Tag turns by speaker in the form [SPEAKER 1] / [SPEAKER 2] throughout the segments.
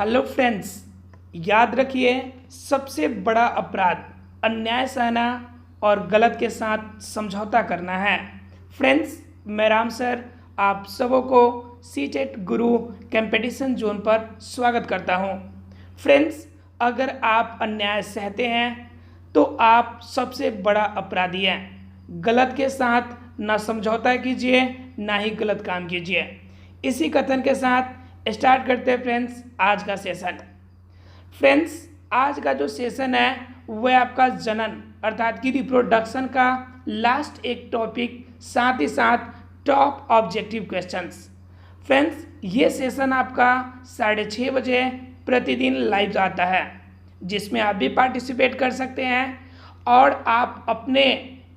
[SPEAKER 1] Hello friends, याद रखिए सबसे बड़ा अपराध अन्याय सहना और गलत के साथ समझौता करना है। फ्रेंड्स, मैं राम सर आप सबों को सीटेट गुरु कंपटीशन जोन पर स्वागत करता हूं। फ्रेंड्स, अगर आप अन्याय सहते हैं तो आप सबसे बड़ा अपराधी हैं। गलत के साथ ना समझौता कीजिए ना ही गलत काम कीजिए। इसी कथन के साथ स्टार्ट करते हैं फ्रेंड्स आज का सेशन। फ्रेंड्स, आज का जो सेशन है वह आपका जनन अर्थात कि रिप्रोडक्शन का लास्ट एक टॉपिक, साथ ही साथ टॉप ऑब्जेक्टिव क्वेश्चंस। फ्रेंड्स, ये सेशन आपका 6:30 बजे प्रतिदिन लाइव आता है, जिसमें आप भी पार्टिसिपेट कर सकते हैं और आप अपने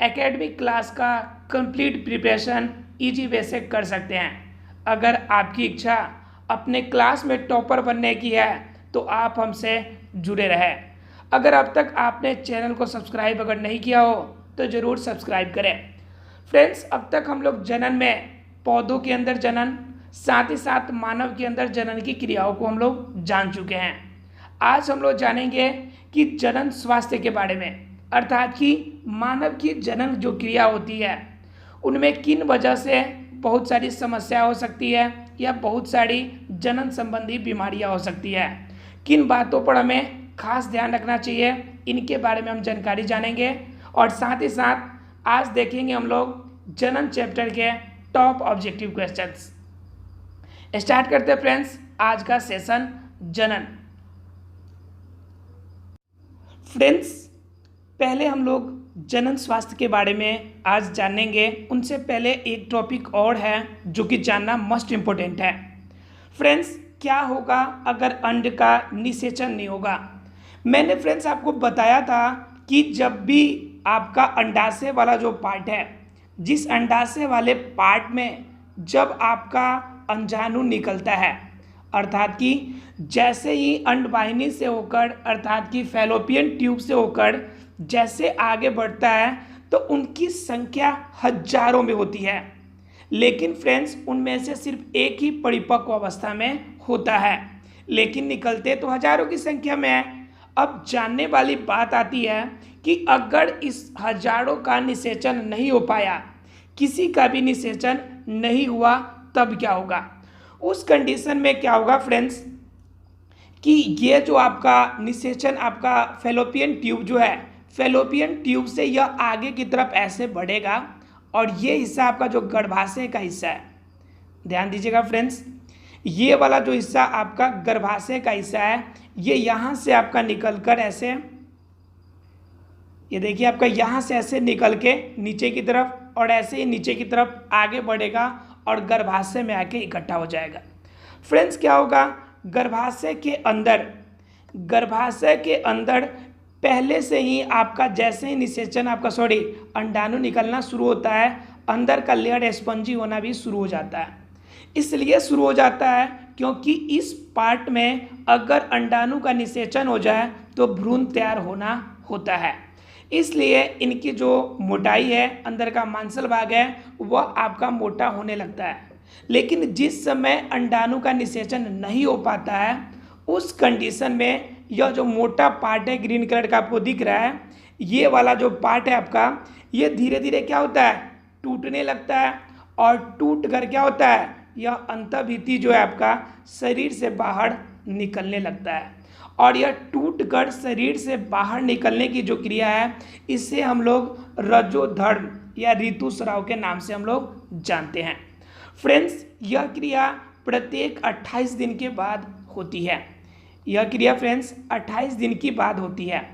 [SPEAKER 1] एकेडमिक क्लास का कंप्लीट प्रिपरेशन इजी वे से कर सकते हैं। अगर आपकी इच्छा अपने क्लास में टॉपर बनने की है तो आप हमसे जुड़े रहें। अगर अब तक आपने चैनल को सब्सक्राइब अगर नहीं किया हो तो ज़रूर सब्सक्राइब करें। फ्रेंड्स, अब तक हम लोग जनन में पौधों के अंदर जनन, साथ ही साथ मानव के अंदर जनन की क्रियाओं को हम लोग जान चुके हैं। आज हम लोग जानेंगे कि जनन स्वास्थ्य के बारे में, अर्थात कि मानव की जनन जो क्रिया होती है उनमें किन वजह से बहुत सारी समस्या हो सकती है या बहुत सारी जनन संबंधी बीमारियां हो सकती है, किन बातों पर हमें खास ध्यान रखना चाहिए, इनके बारे में हम जानकारी जानेंगे। और साथ ही साथ आज देखेंगे हम लोग जनन चैप्टर के टॉप ऑब्जेक्टिव क्वेश्चंस। स्टार्ट करते हैं फ्रेंड्स आज का सेशन जनन। फ्रेंड्स, पहले हम लोग जनन स्वास्थ्य के बारे में आज जानेंगे। उनसे पहले एक टॉपिक और है जो कि जानना मस्ट इम्पोर्टेंट है। फ्रेंड्स, क्या होगा अगर अंड का निषेचन नहीं होगा? मैंने फ्रेंड्स आपको बताया था कि जब भी आपका अंडाशय वाला जो पार्ट है, जिस अंडाशय वाले पार्ट में जब आपका अंडाणु निकलता है, अर्थात कि जैसे ही अंडवाहिनी से होकर अर्थात कि फैलोपियन ट्यूब से होकर जैसे आगे बढ़ता है तो उनकी संख्या हजारों में होती है, लेकिन फ्रेंड्स उनमें से सिर्फ एक ही परिपक्व अवस्था में होता है, लेकिन निकलते तो हजारों की संख्या में है। अब जानने वाली बात आती है कि अगर इस हजारों का निषेचन नहीं हो पाया, किसी का भी निषेचन नहीं हुआ, तब क्या होगा? उस कंडीशन में क्या होगा फ्रेंड्स कि ये जो आपका निषेचन आपका फैलोपियन ट्यूब जो है, फैलोपियन ट्यूब से यह आगे की तरफ ऐसे बढ़ेगा और ये हिस्सा आपका जो गर्भाशय का हिस्सा है, ध्यान दीजिएगा फ्रेंड्स, ये वाला जो हिस्सा आपका गर्भाशय का हिस्सा है, ये यहाँ से आपका निकलकर ऐसे, ये देखिए आपका यहाँ से ऐसे निकल के नीचे की तरफ और ऐसे ही नीचे की तरफ आगे बढ़ेगा और गर्भाशय में आके इकट्ठा हो जाएगा। फ्रेंड्स, क्या होगा? गर्भाशय के अंदर पहले से ही आपका जैसे ही निषेचन आपका अंडाणु निकलना शुरू होता है, अंदर का लेयर स्पंजी होना भी शुरू हो जाता है। इसलिए शुरू हो जाता है क्योंकि इस पार्ट में अगर अंडाणु का निषेचन हो जाए तो भ्रूण तैयार होना होता है। इसलिए इनकी जो मोटाई है, अंदर का मांसल भाग है, वह आपका मोटा होने लगता है। लेकिन जिस समय अंडाणु का निषेचन नहीं हो पाता है, उस कंडीशन में यह जो मोटा पार्ट है, ग्रीन कलर का आपको दिख रहा है, ये वाला जो पार्ट है आपका, ये धीरे धीरे क्या होता है? टूटने लगता है और टूट कर क्या होता है? यह अंतःभित्ति जो है आपका शरीर से बाहर निकलने लगता है। और यह टूट कर शरीर से बाहर निकलने की जो क्रिया है, इसे हम लोग रजोधर्म या ऋतुस्राव के नाम से हम लोग जानते हैं। फ्रेंड्स, यह क्रिया प्रत्येक 28 दिन के बाद होती है। यह क्रिया फ्रेंड्स 28 दिन की बाद होती है,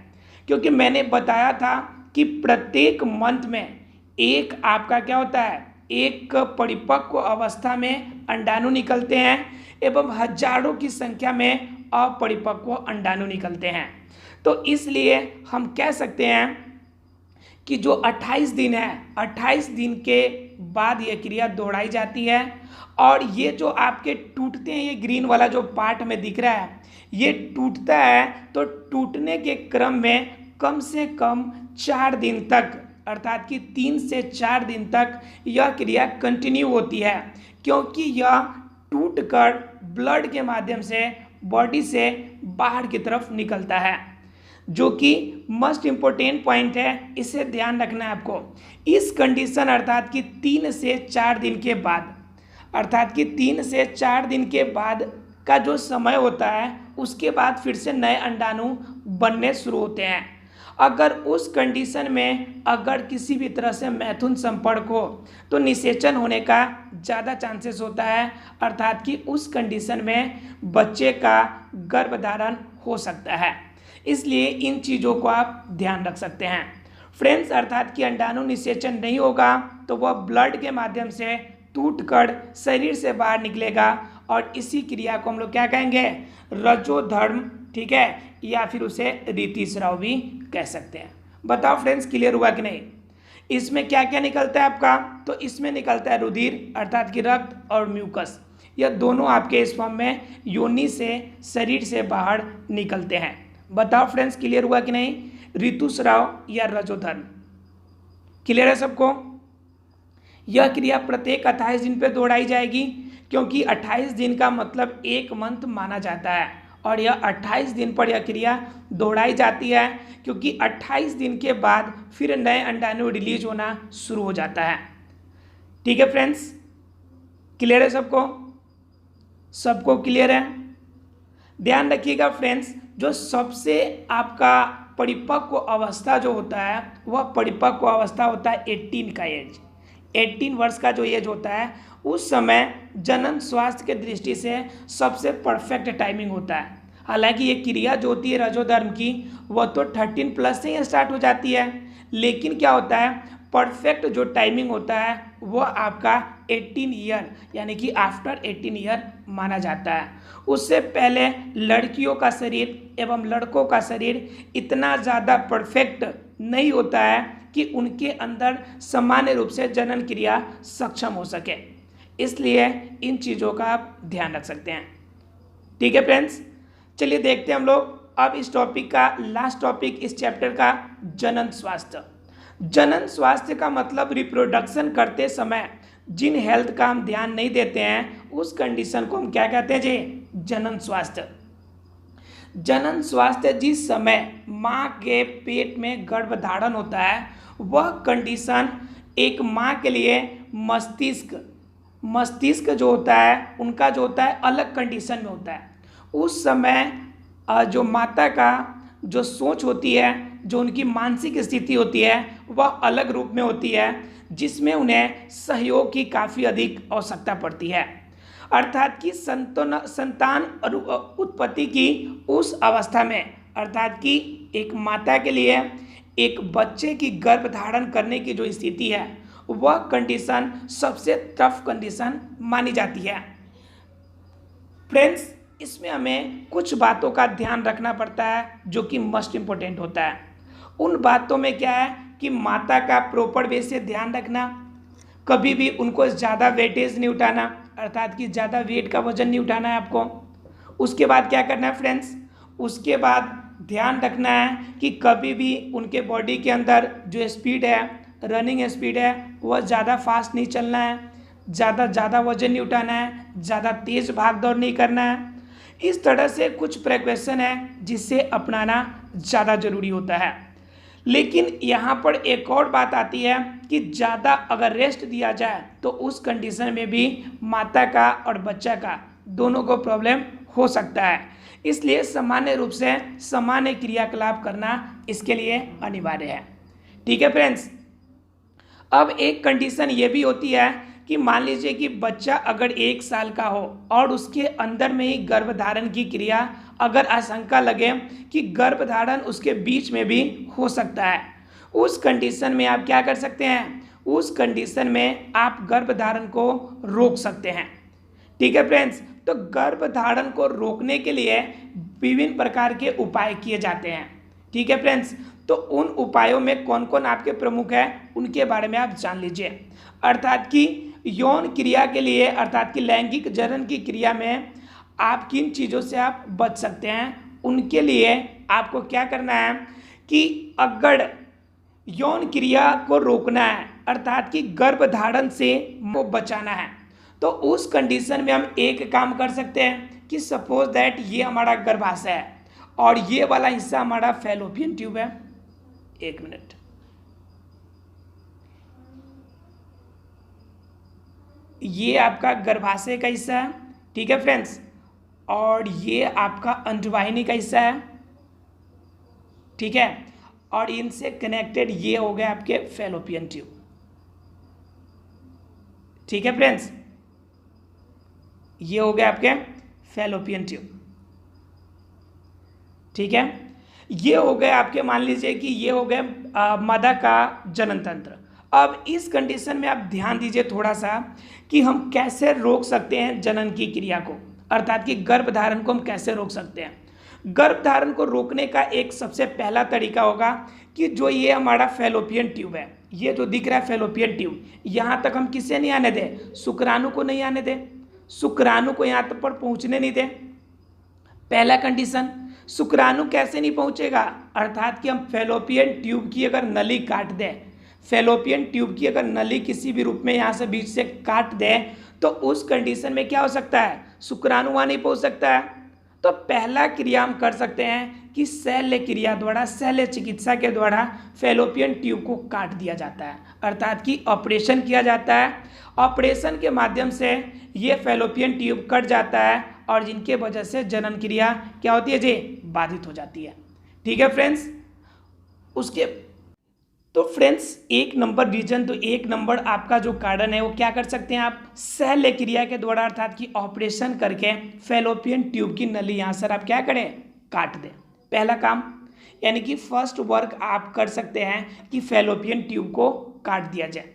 [SPEAKER 1] क्योंकि मैंने बताया था कि प्रत्येक मंथ में एक आपका क्या होता है? एक परिपक्व अवस्था में अंडाणु निकलते हैं एवं हजारों की संख्या में अपरिपक्व अंडाणु निकलते हैं। तो इसलिए हम कह सकते हैं कि जो 28 दिन है, 28 दिन के बाद यह क्रिया दोहराई जाती है। और ये जो आपके टूटते हैं, ये ग्रीन वाला जो पार्ट में दिख रहा है, ये टूटता है तो टूटने के क्रम में कम से कम 4 दिन तक, अर्थात कि 3 से 4 दिन तक यह क्रिया कंटिन्यू होती है, क्योंकि यह टूटकर ब्लड के माध्यम से बॉडी से बाहर की तरफ निकलता है, जो कि मस्ट इम्पोर्टेंट पॉइंट है, इसे ध्यान रखना है आपको। इस कंडीशन अर्थात कि 3 से 4 दिन के बाद, अर्थात कि 3 से 4 दिन के बाद का जो समय होता है, उसके बाद फिर से नए अंडाणु बनने शुरू होते हैं। अगर उस कंडीशन में अगर किसी भी तरह से मैथुन संपर्क हो तो निषेचन होने का ज़्यादा चांसेस होता है, अर्थात कि उस कंडीशन में बच्चे का गर्भधारण हो सकता है। इसलिए इन चीज़ों को आप ध्यान रख सकते हैं फ्रेंड्स। अर्थात कि अंडाणु निषेचन नहीं होगा तो वह ब्लड के माध्यम से टूटकर शरीर से बाहर निकलेगा, और इसी क्रिया को हम लोग क्या कहेंगे, रजोधर्म, ठीक है, या फिर उसे ऋतुस्राव भी कह सकते हैं। बताओ फ्रेंड्स, क्लियर हुआ कि नहीं? इसमें क्या क्या निकलता है आपका, तो इसमें निकलता है रुधिर अर्थात कि रक्त और म्यूकस, यह दोनों आपके इस फॉर्म में योनि से शरीर से बाहर निकलते हैं। बताओ फ्रेंड्स, क्लियर हुआ कि नहीं? ऋतुस्राव या रजोधर्म क्लियर है सबको? यह क्रिया प्रत्येक 28 दिन पे दोहराई जाएगी, क्योंकि 28 दिन का मतलब 1 मंथ माना जाता है, और यह 28 दिन पर यह क्रिया दोहराई जाती है, क्योंकि 28 दिन के बाद फिर नए अंडाणु रिलीज होना शुरू हो जाता है। ठीक है फ्रेंड्स, क्लियर है सबको? सबको क्लियर है? ध्यान रखिएगा फ्रेंड्स, जो सबसे आपका परिपक्व अवस्था जो होता है, वह परिपक्व अवस्था होता है 18 का एज। 18 वर्ष का जो एज होता है, उस समय जनन स्वास्थ्य के दृष्टि से सबसे परफेक्ट टाइमिंग होता है। हालांकि ये क्रिया जो होती है रजोधर्म की, वह तो 13 प्लस से ही स्टार्ट हो जाती है, लेकिन क्या होता है, परफेक्ट जो टाइमिंग होता है वह आपका 18 ईयर यानी कि आफ्टर 18 ईयर माना जाता है। उससे पहले लड़कियों का शरीर एवं लड़कों का शरीर इतना ज़्यादा परफेक्ट नहीं होता है कि उनके अंदर सामान्य रूप से जनन क्रिया सक्षम हो सके, इसलिए इन चीज़ों का आप ध्यान रख सकते हैं। ठीक है फ्रेंड्स, चलिए देखते हैं हम लोग अब इस टॉपिक का लास्ट टॉपिक इस चैप्टर का, जनन स्वास्थ्य। जनन स्वास्थ्य का मतलब रिप्रोडक्शन करते समय जिन हेल्थ का हम ध्यान नहीं देते हैं, उस कंडीशन को हम क्या कहते हैं जी? जनन स्वास्थ्य। जनन स्वास्थ्य जिस समय माँ के पेट में गर्भधारण होता है, वह कंडीशन एक माँ के लिए मस्तिष्क जो होता है उनका जो होता है अलग कंडीशन में होता है। उस समय जो माता का जो सोच होती है, जो उनकी मानसिक स्थिति होती है, वह अलग रूप में होती है, जिसमें उन्हें सहयोग की काफ़ी अधिक आवश्यकता पड़ती है। अर्थात कि संतान उत्पत्ति की उस अवस्था में, अर्थात कि एक माता के लिए एक बच्चे की गर्भधारण करने की जो स्थिति है, वह कंडीशन सबसे टफ कंडीशन मानी जाती है। फ्रेंड्स, इसमें हमें कुछ बातों का ध्यान रखना पड़ता है जो कि मस्ट इम्पोर्टेंट होता है। उन बातों में क्या है कि माता का प्रॉपर वे से ध्यान रखना, कभी भी उनको ज़्यादा वेटेज नहीं उठाना, अर्थात कि ज़्यादा वेट का वजन नहीं उठाना है आपको। उसके बाद क्या करना है फ्रेंड्स, उसके बाद ध्यान रखना है कि कभी भी उनके बॉडी के अंदर जो स्पीड है, रनिंग स्पीड है, वह ज़्यादा फास्ट नहीं चलना है, ज़्यादा वजन नहीं उठाना है, ज़्यादा तेज़ भाग दौड़ नहीं करना है। इस तरह से कुछ प्रिकॉशन है जिससे अपनाना ज़्यादा ज़रूरी होता है। लेकिन यहाँ पर एक और बात आती है कि ज़्यादा अगर रेस्ट दिया जाए तो उस कंडीशन में भी माता का और बच्चा का दोनों को प्रॉब्लम हो सकता है। इसलिए सामान्य रूप से सामान्य क्रियाकलाप करना इसके लिए अनिवार्य है। ठीक है फ्रेंड्स, अब एक कंडीशन ये भी होती है कि मान लीजिए कि बच्चा अगर 1 साल का हो और उसके अंदर में ही गर्भधारण की क्रिया, अगर आशंका लगे कि गर्भधारण उसके बीच में भी हो सकता है, उस कंडीशन में आप क्या कर सकते हैं, उस कंडीशन में आप गर्भधारण को रोक सकते हैं। ठीक है फ्रेंड्स, तो गर्भधारण को रोकने के लिए विभिन्न प्रकार के उपाय किए जाते हैं। ठीक है फ्रेंड्स, तो उन उपायों में कौन कौन आपके प्रमुख हैं उनके बारे में आप जान लीजिए। अर्थात कि यौन क्रिया के लिए, अर्थात कि लैंगिक जनन की क्रिया में आप किन चीज़ों से आप बच सकते हैं, उनके लिए आपको क्या करना है कि अगर यौन क्रिया को रोकना है, अर्थात कि गर्भधारण से वो बचाना है, तो उस कंडीशन में हम एक काम कर सकते हैं कि सपोज दैट ये हमारा गर्भाशय है और ये वाला हिस्सा हमारा फैलोपियन ट्यूब है। एक मिनट, ये आपका गर्भाशय का हिस्सा है, ठीक है फ्रेंड्स, और ये आपका अंडवाहिनी का हिस्सा है, ठीक है, और इनसे कनेक्टेड ये हो गए आपके फैलोपियन ट्यूब, ठीक है फ्रेंड्स, ये हो गए आपके फैलोपियन ट्यूब, ठीक है। ये हो गए आपके, मान लीजिए कि ये हो गए मादा का जनन तंत्र। अब इस कंडीशन में आप ध्यान दीजिए थोड़ा सा कि हम कैसे रोक सकते हैं जनन की क्रिया को, अर्थात कि गर्भधारण को हम कैसे रोक सकते हैं। गर्भधारण को रोकने का एक सबसे पहला तरीका होगा कि जो ये हमारा फैलोपियन ट्यूब है, ये जो दिख रहा है फैलोपियन ट्यूब, यहाँ तक हम किसे नहीं आने दें, शुक्राणु को नहीं आने दें, शुक्राणु को यहाँ तक पर पहुँचने नहीं दें। पहला कंडीशन, शुक्राणु कैसे नहीं पहुँचेगा, अर्थात कि हम फैलोपियन ट्यूब की अगर नली काट दें, फैलोपियन ट्यूब की अगर नली किसी भी रूप में यहाँ से बीच से काट दें, तो उस कंडीशन में क्या हो सकता है, शुक्राणु वहाँ नहीं पहुँच सकता है। तो पहला क्रिया हम कर सकते हैं कि शल्य क्रिया द्वारा, शल्य चिकित्सा के द्वारा फैलोपियन ट्यूब को काट दिया जाता है, अर्थात कि ऑपरेशन किया जाता है। ऑपरेशन के माध्यम से ये फैलोपियन ट्यूब कट जाता है और जिनके वजह से जनन क्रिया क्या होती है जी, बाधित हो जाती है, ठीक है फ्रेंड्स। उसके तो फ्रेंड्स एक नंबर रीजन, तो एक नंबर आपका जो कारण है वो क्या कर सकते हैं आप, शल्य क्रिया के द्वारा, अर्थात कि ऑपरेशन करके फैलोपियन ट्यूब की नली यहाँ सर आप क्या करें, काट दें। पहला काम, यानी कि फर्स्ट वर्क आप कर सकते हैं कि फैलोपियन ट्यूब को काट दिया जाए।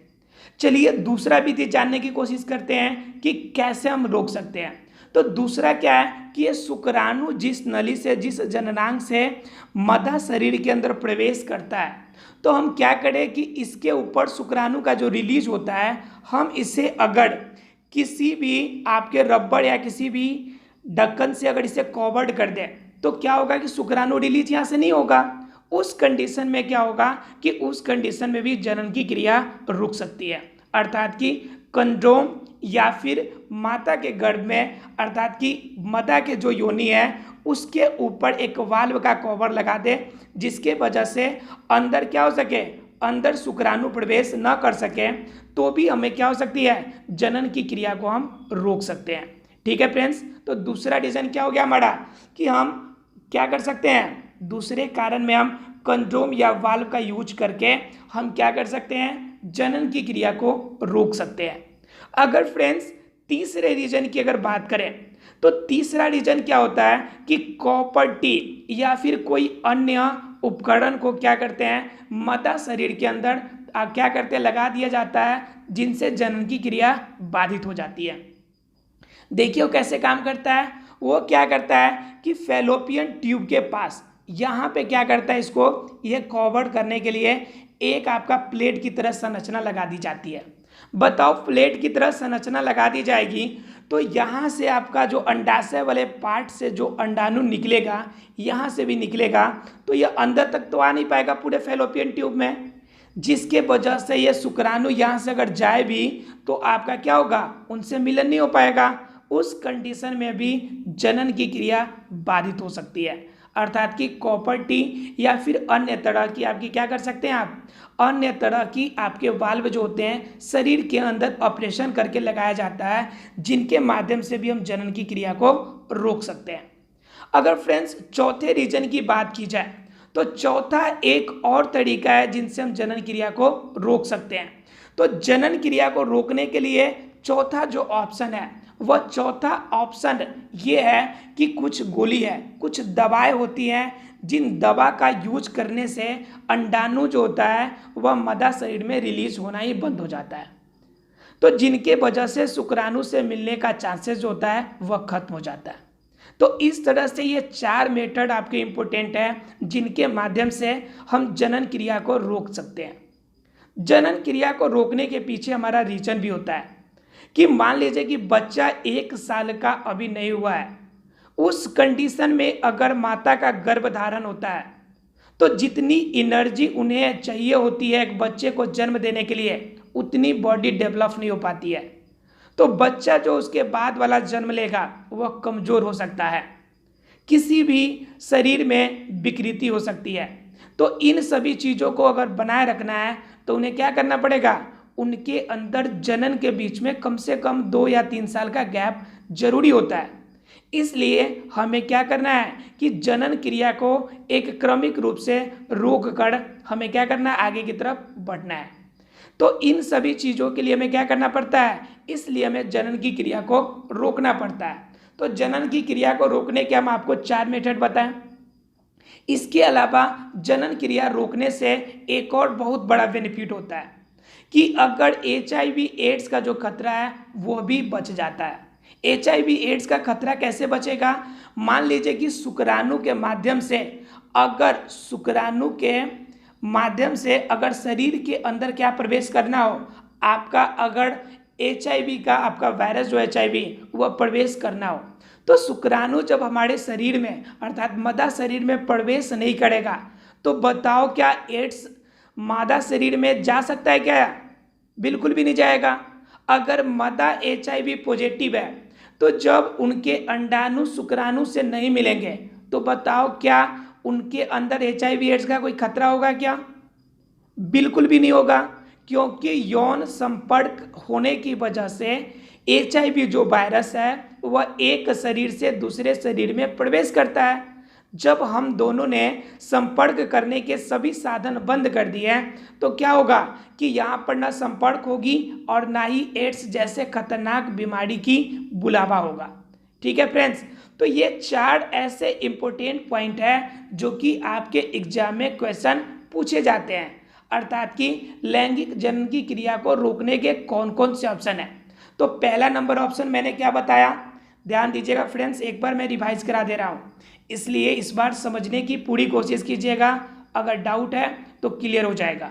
[SPEAKER 1] चलिए दूसरा विधि जानने की कोशिश करते हैं कि कैसे हम रोक सकते हैं। तो दूसरा क्या है कि ये शुक्राणु जिस नली से, जिस जननांग से मादा शरीर के अंदर प्रवेश करता है, तो हम क्या करें कि इसके ऊपर शुक्राणु का जो रिलीज होता है, हम इसे अगर किसी भी आपके रबड़ या किसी भी ढक्कन से अगर इसे कवर्ड कर दें, तो क्या होगा कि शुक्राणु रिलीज यहाँ से नहीं होगा। उस कंडीशन में क्या होगा कि उस कंडीशन में भी जनन की क्रिया रुक सकती है, अर्थात कि कंडोम या फिर माता के गर्भ में, अर्थात कि माता के जो योनि है उसके ऊपर एक वाल्व का कवर लगा दे, जिसके वजह से अंदर क्या हो सके, अंदर शुक्राणु प्रवेश न कर सके, तो भी हमें क्या हो सकती है, जनन की क्रिया को हम रोक सकते हैं, ठीक है फ्रेंड्स। तो दूसरा रीजन क्या हो गया हमारा कि हम क्या कर सकते हैं, दूसरे कारण में हम कंडोम या वाल्व का यूज करके हम क्या कर सकते हैं, जनन की क्रिया को रोक सकते हैं। अगर फ्रेंड्स तीसरे रीजन की अगर बात करें, तो तीसरा रीजन क्या होता है कि कॉपर टी या फिर कोई अन्य उपकरण को क्या करते हैं, मादा शरीर के अंदर क्या करते हैं, लगा दिया जाता है, जिनसे जनन की क्रिया बाधित हो जाती है। देखिए वो कैसे काम करता है, वो क्या करता है कि फैलोपियन ट्यूब के पास यहाँ पे क्या करता है, इसको ये कवर करने के लिए एक आपका प्लेट की तरह संरचना लगा दी जाती है। बताओ प्लेट की तरह संरचना लगा दी जाएगी तो यहाँ से आपका जो अंडाशय वाले पार्ट से जो अंडाणु निकलेगा, यहाँ से भी निकलेगा, तो ये अंदर तक तो आ नहीं पाएगा पूरे फैलोपियन ट्यूब में, जिसके वजह से ये शुक्राणु यहाँ से अगर जाए भी तो आपका क्या होगा, उनसे मिलन नहीं हो पाएगा। उस कंडीशन में भी जनन की क्रिया बाधित हो सकती है, अर्थात कि कॉपर टी या फिर अन्य तरह की आपकी क्या कर सकते हैं आप, अन्य तरह की आपके वाल्व जो होते हैं शरीर के अंदर ऑपरेशन करके लगाया जाता है, जिनके माध्यम से भी हम जनन की क्रिया को रोक सकते हैं। अगर फ्रेंड्स चौथे रीजन की बात की जाए, तो चौथा एक और तरीका है जिनसे हम जनन क्रिया को रोक सकते हैं। तो जनन क्रिया को रोकने के लिए चौथा जो ऑप्शन है, वह चौथा ऑप्शन ये है कि कुछ गोली है, कुछ दवाएं होती हैं, जिन दवा का यूज करने से अंडाणु जो होता है वह मादा शरीर में रिलीज होना ही बंद हो जाता है, तो जिनके वजह से शुक्राणु से मिलने का चांसेस जो होता है वह खत्म हो जाता है। तो इस तरह से ये 4 मेथड आपके इम्पोर्टेंट है, जिनके माध्यम से हम जनन क्रिया को रोक सकते हैं। जनन क्रिया को रोकने के पीछे हमारा रीजन भी होता है कि मान लीजिए कि बच्चा 1 साल का अभी नहीं हुआ है, उस कंडीशन में अगर माता का गर्भधारण होता है तो जितनी एनर्जी उन्हें चाहिए होती है एक बच्चे को जन्म देने के लिए, उतनी बॉडी डेवलप नहीं हो पाती है। तो बच्चा जो उसके बाद वाला जन्म लेगा वह कमजोर हो सकता है, किसी भी शरीर में विकृति हो सकती है। तो इन सभी चीज़ों को अगर बनाए रखना है तो उन्हें क्या करना पड़ेगा, उनके अंदर जनन के बीच में कम से कम 2 या 3 साल का गैप जरूरी होता है। इसलिए हमें क्या करना है कि जनन क्रिया को एक क्रमिक रूप से रोक कर हमें क्या करना है, आगे की तरफ बढ़ना है। तो इन सभी चीज़ों के लिए हमें क्या करना पड़ता है, इसलिए हमें जनन की क्रिया को रोकना पड़ता है। तो जनन की क्रिया को रोकने के हम आपको 4 मेथड बताएं। इसके अलावा जनन क्रिया रोकने से एक और बहुत बड़ा बेनिफिट होता है कि अगर HIV एड्स का जो खतरा है वो भी बच जाता है। HIV एड्स का खतरा कैसे बचेगा, मान लीजिए कि शुक्राणु के माध्यम से अगर शरीर के अंदर क्या प्रवेश करना हो, आपका अगर HIV का आपका वायरस जो HIV वह प्रवेश करना हो, तो शुक्राणु जब हमारे शरीर में अर्थात मादा शरीर में प्रवेश नहीं करेगा तो बताओ क्या एड्स मादा शरीर में जा सकता है क्या? बिल्कुल भी नहीं जाएगा। अगर मादा HIV पॉजिटिव है तो जब उनके अंडाणु शुक्राणु से नहीं मिलेंगे तो बताओ क्या उनके अंदर HIV एड्स का कोई खतरा होगा क्या? बिल्कुल भी नहीं होगा, क्योंकि यौन संपर्क होने की वजह से HIV जो वायरस है वह एक शरीर से दूसरे शरीर में प्रवेश करता है। जब हम दोनों ने संपर्क करने के सभी साधन बंद कर दिए हैं तो क्या होगा कि यहाँ पर ना संपर्क होगी और ना ही एड्स जैसे खतरनाक बीमारी की बुलावा होगा। ठीक है फ्रेंड्स, तो ये 4 ऐसे इंपॉर्टेंट पॉइंट है जो कि आपके एग्जाम में क्वेश्चन पूछे जाते हैं, अर्थात कि लैंगिक जनन की क्रिया को रोकने के कौन कौन से ऑप्शन है। तो पहला नंबर ऑप्शन मैंने क्या बताया, ध्यान दीजिएगा फ्रेंड्स, एक बार मैं रिवाइज करा दे रहा हूँ, इसलिए इस बार समझने की पूरी कोशिश कीजिएगा, अगर डाउट है तो क्लियर हो जाएगा।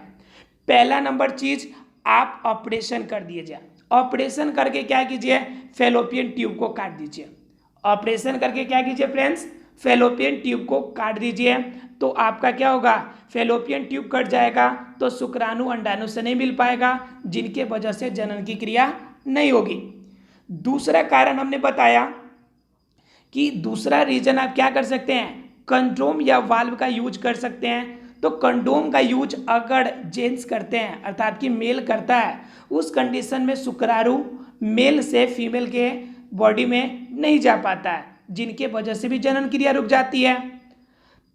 [SPEAKER 1] पहला नंबर चीज, आप ऑपरेशन कर दीजिए। ऑपरेशन करके क्या कीजिए, फैलोपियन ट्यूब को काट दीजिए। ऑपरेशन करके क्या कीजिए फ्रेंड्स, फैलोपियन ट्यूब को काट दीजिए। तो आपका क्या होगा, फैलोपियन ट्यूब कट जाएगा तो शुक्राणु अंडाणु से नहीं मिल पाएगा, जिनके वजह से जनन की क्रिया नहीं होगी। दूसरा कारण हमने बताया कि दूसरा रीजन आप क्या कर सकते हैं, कंडोम या वाल्व का यूज कर सकते हैं। तो कंडोम का यूज अगर जेंट्स करते हैं अर्थात कि मेल करता है, उस कंडीशन में शुक्राणु मेल से फीमेल के बॉडी में नहीं जा पाता है, जिनके वजह से भी जनन क्रिया रुक जाती है।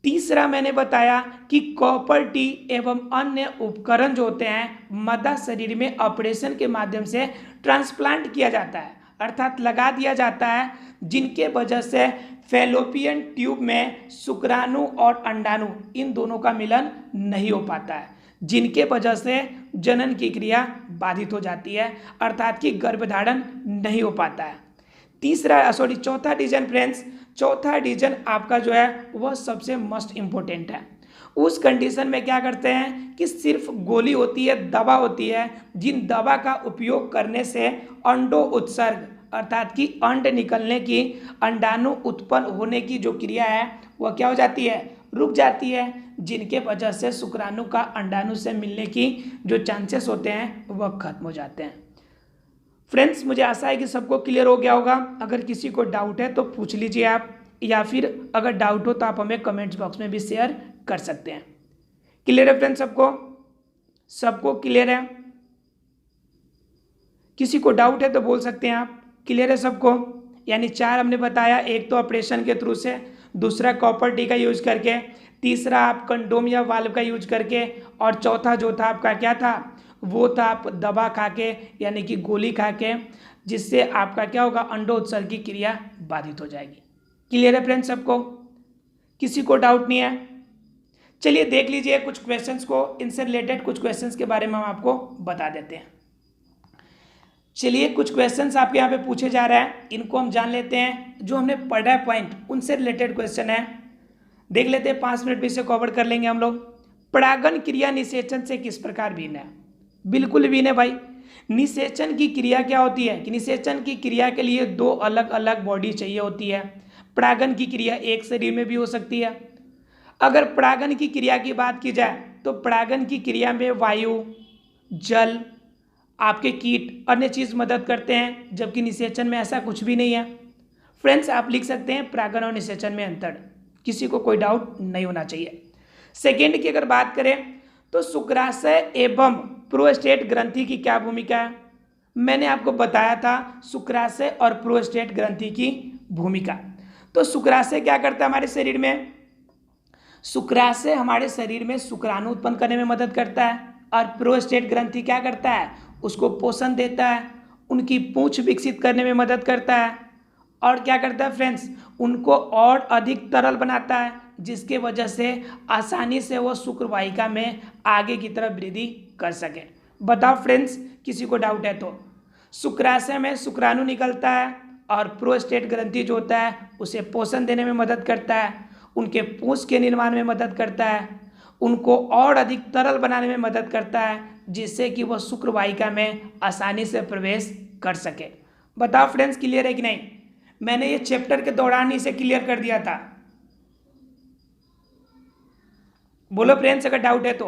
[SPEAKER 1] तीसरा मैंने बताया कि कॉपर टी एवं अन्य उपकरण जो होते हैं मादा शरीर में ऑपरेशन के माध्यम से ट्रांसप्लांट किया जाता है, अर्थात लगा दिया जाता है, जिनके वजह से फैलोपियन ट्यूब में शुक्राणु और अंडाणु इन दोनों का मिलन नहीं हो पाता है, जिनके वजह से जनन की क्रिया बाधित हो जाती है, अर्थात कि गर्भधारण नहीं हो पाता है। चौथा रीजन फ्रेंड्स, चौथा रीजन आपका जो है वह सबसे मोस्ट इम्पोर्टेंट है। उस कंडीशन में क्या करते हैं कि सिर्फ गोली होती है, दवा होती है, जिन दवा का उपयोग करने से अंडो उत्सर्ग अर्थात कि अंड निकलने की, अंडाणु उत्पन्न होने की जो क्रिया है वह क्या हो जाती है, रुक जाती है, जिनके वजह से शुक्राणु का अंडाणु से मिलने की जो चांसेस होते हैं वह खत्म हो जाते हैं। फ्रेंड्स, मुझे आशा है कि सबको क्लियर हो गया होगा। अगर किसी को डाउट है तो पूछ लीजिए आप, या फिर अगर डाउट हो तो आप हमें कमेंट्स बॉक्स में भी शेयर कर सकते हैं। क्लियर है फ्रेंड्स, सबको क्लियर है? किसी को डाउट है तो बोल सकते हैं आप। क्लियर है सबको? यानी 4 हमने बताया, एक तो ऑपरेशन के थ्रू से, दूसरा कॉपर टी का यूज करके, तीसरा आप कंडोम या वाल्व का यूज करके, और चौथा जो था आपका क्या था, वो था आप दवा खा के यानी कि गोली खा के, जिससे आपका क्या होगा, अंडोत्सर्ग की क्रिया बाधित हो जाएगी। क्लियर है फ्रेंड्स सबको? किसी को डाउट नहीं है? चलिए देख लीजिए कुछ क्वेश्चंस को, इनसे रिलेटेड कुछ क्वेश्चंस के बारे में हम आपको बता देते हैं। चलिए कुछ क्वेश्चंस आपके यहाँ पे पूछे जा रहे हैं, इनको हम जान लेते हैं। जो हमने पढ़ा है पॉइंट उनसे रिलेटेड क्वेश्चन है, देख लेते हैं। 5 मिनट में इसे कवर कर लेंगे हम लोग। परागन क्रिया निषेचन से किस प्रकार भिन्न है? बिल्कुल भिन्न है भाई। निषेचन की क्रिया क्या होती है कि निषेचन की क्रिया के लिए 2 अलग अलग बॉडी चाहिए होती है। परागन की क्रिया एक शरीर में भी हो सकती है। अगर परागन की क्रिया की बात की जाए तो परागन की क्रिया में वायु, जल, आपके कीट अन्य चीज़ मदद करते हैं, जबकि निषेचन में ऐसा कुछ भी नहीं है। फ्रेंड्स, आप लिख सकते हैं परागण और निषेचन में अंतर, किसी को कोई डाउट नहीं होना चाहिए। सेकेंड की अगर बात करें तो शुक्राशय एवं प्रोस्टेट ग्रंथि की क्या भूमिका है? मैंने आपको बताया था शुक्राशय और प्रोस्टेट ग्रंथि की भूमिका। तो शुक्राशय क्या करता है हमारे शरीर में? शुक्राशय हमारे शरीर में शुक्राणु उत्पन्न करने में मदद करता है, और प्रोस्टेट ग्रंथि क्या करता है? उसको पोषण देता है, उनकी पूंछ विकसित करने में मदद करता है, और क्या करता है फ्रेंड्स? उनको और अधिक तरल बनाता है, जिसके वजह से आसानी से वो शुक्रवाहिका में आगे की तरफ वृद्धि कर सके। बताओ फ्रेंड्स, किसी को डाउट है तो? शुक्राशय में शुक्राणु निकलता है, और प्रोस्टेट ग्रंथि जो होता है उसे पोषण देने में मदद करता है, उनके पूंछ के निर्माण में मदद करता है, उनको और अधिक तरल बनाने में मदद करता है, जिससे कि वह शुक्रवाहिका में आसानी से प्रवेश कर सके। बताओ फ्रेंड्स, क्लियर है कि नहीं? मैंने ये चैप्टर के दौरान इसे क्लियर कर दिया था। बोलो फ्रेंड्स अगर डाउट है तो,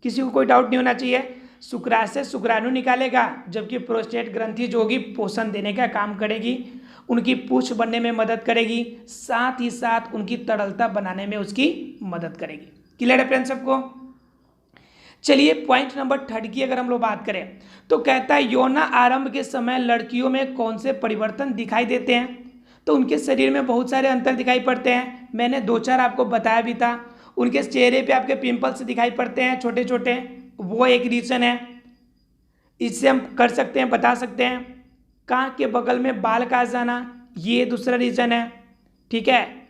[SPEAKER 1] किसी को कोई डाउट नहीं होना चाहिए। शुक्राशय शुक्राणु निकालेगा, जबकि प्रोस्टेट ग्रंथि जो होगी पोषण देने का काम करेगी, उनकी पूंछ बनने में मदद करेगी, साथ ही साथ उनकी तरलता बनाने में उसकी मदद करेगी। क्लियर है फ्रेंड्स सबको? चलिए पॉइंट नंबर 3 की अगर हम लोग बात करें तो कहता है यौना आरंभ के समय लड़कियों में कौन से परिवर्तन दिखाई देते हैं? तो उनके शरीर में बहुत सारे अंतर दिखाई पड़ते हैं, मैंने 2-4 आपको बताया भी था। उनके चेहरे पे आपके पिंपल्स दिखाई पड़ते हैं छोटे छोटे, वो एक रीजन है, इससे हम कर सकते हैं, बता सकते हैं। कान के बगल में बाल का आ जाना, ये दूसरा रीजन है, ठीक है।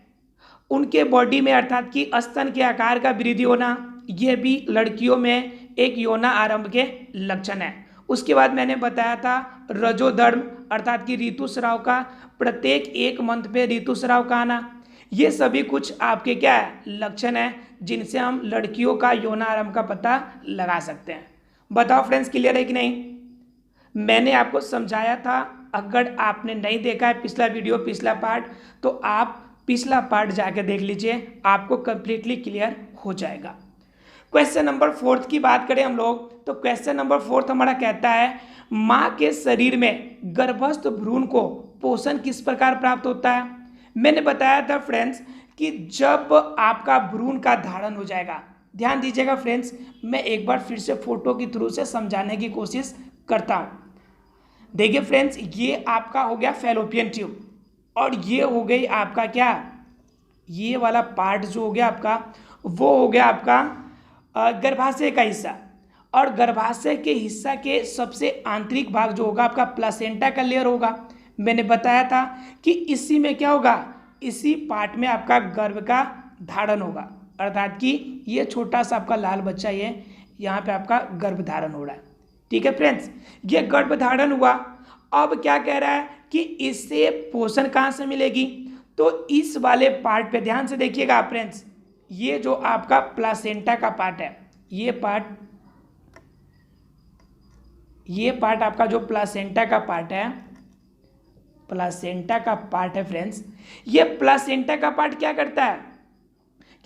[SPEAKER 1] उनके बॉडी में अर्थात कि स्तन के आकार का वृद्धि होना, यह भी लड़कियों में एक यौना आरंभ के लक्षण है। उसके बाद मैंने बताया था रजोधर्म अर्थात कि ऋतुस्राव का, प्रत्येक 1 मंथ पे ऋतुस्राव का आना, ये सभी कुछ आपके क्या है? लक्षण है, जिनसे हम लड़कियों का यौन आरंभ का पता लगा सकते हैं। बताओ फ्रेंड्स, क्लियर है कि नहीं? मैंने आपको समझाया था, अगर आपने नहीं देखा है पिछला वीडियो, पिछला पार्ट, तो आप पिछला पार्ट जाके देख लीजिए, आपको कंप्लीटली क्लियर हो जाएगा। क्वेश्चन नंबर 4 की बात करें हम लोग, तो क्वेश्चन नंबर 4 हमारा कहता है माँ के शरीर में गर्भस्थ भ्रूण को पोषण किस प्रकार प्राप्त होता है? मैंने बताया था फ्रेंड्स कि जब आपका भ्रूण का धारण हो जाएगा, ध्यान दीजिएगा फ्रेंड्स, मैं एक बार फिर से फोटो के थ्रू से समझाने की कोशिश करता हूँ। देखिए फ्रेंड्स, ये आपका हो गया फैलोपियन ट्यूब, और ये हो गई आपका क्या, ये वाला पार्ट जो हो गया आपका, वो हो गया आपका गर्भाशय का हिस्सा। और गर्भाशय के हिस्सा के सबसे आंतरिक भाग जो होगा आपका प्लासेंटा का लेयर होगा। मैंने बताया था कि इसी में क्या होगा, इसी पार्ट में आपका गर्भ का धारण होगा, अर्थात कि ये छोटा सा आपका लाल बच्चा, ये यहाँ पे आपका गर्भ धारण हो रहा है, ठीक है फ्रेंड्स। ये गर्भ धारण हुआ, अब क्या कह रहा है कि इससे पोषण कहाँ से मिलेगी? तो इस वाले पार्ट पे ध्यान से देखिएगा फ्रेंड्स, ये जो आपका प्लासेंटा का पार्ट है, ये पार्ट आपका जो प्लासेंटा का पार्ट है, प्लासेंटा का पार्ट है फ्रेंड्स, ये प्लासेंटा का पार्ट क्या करता है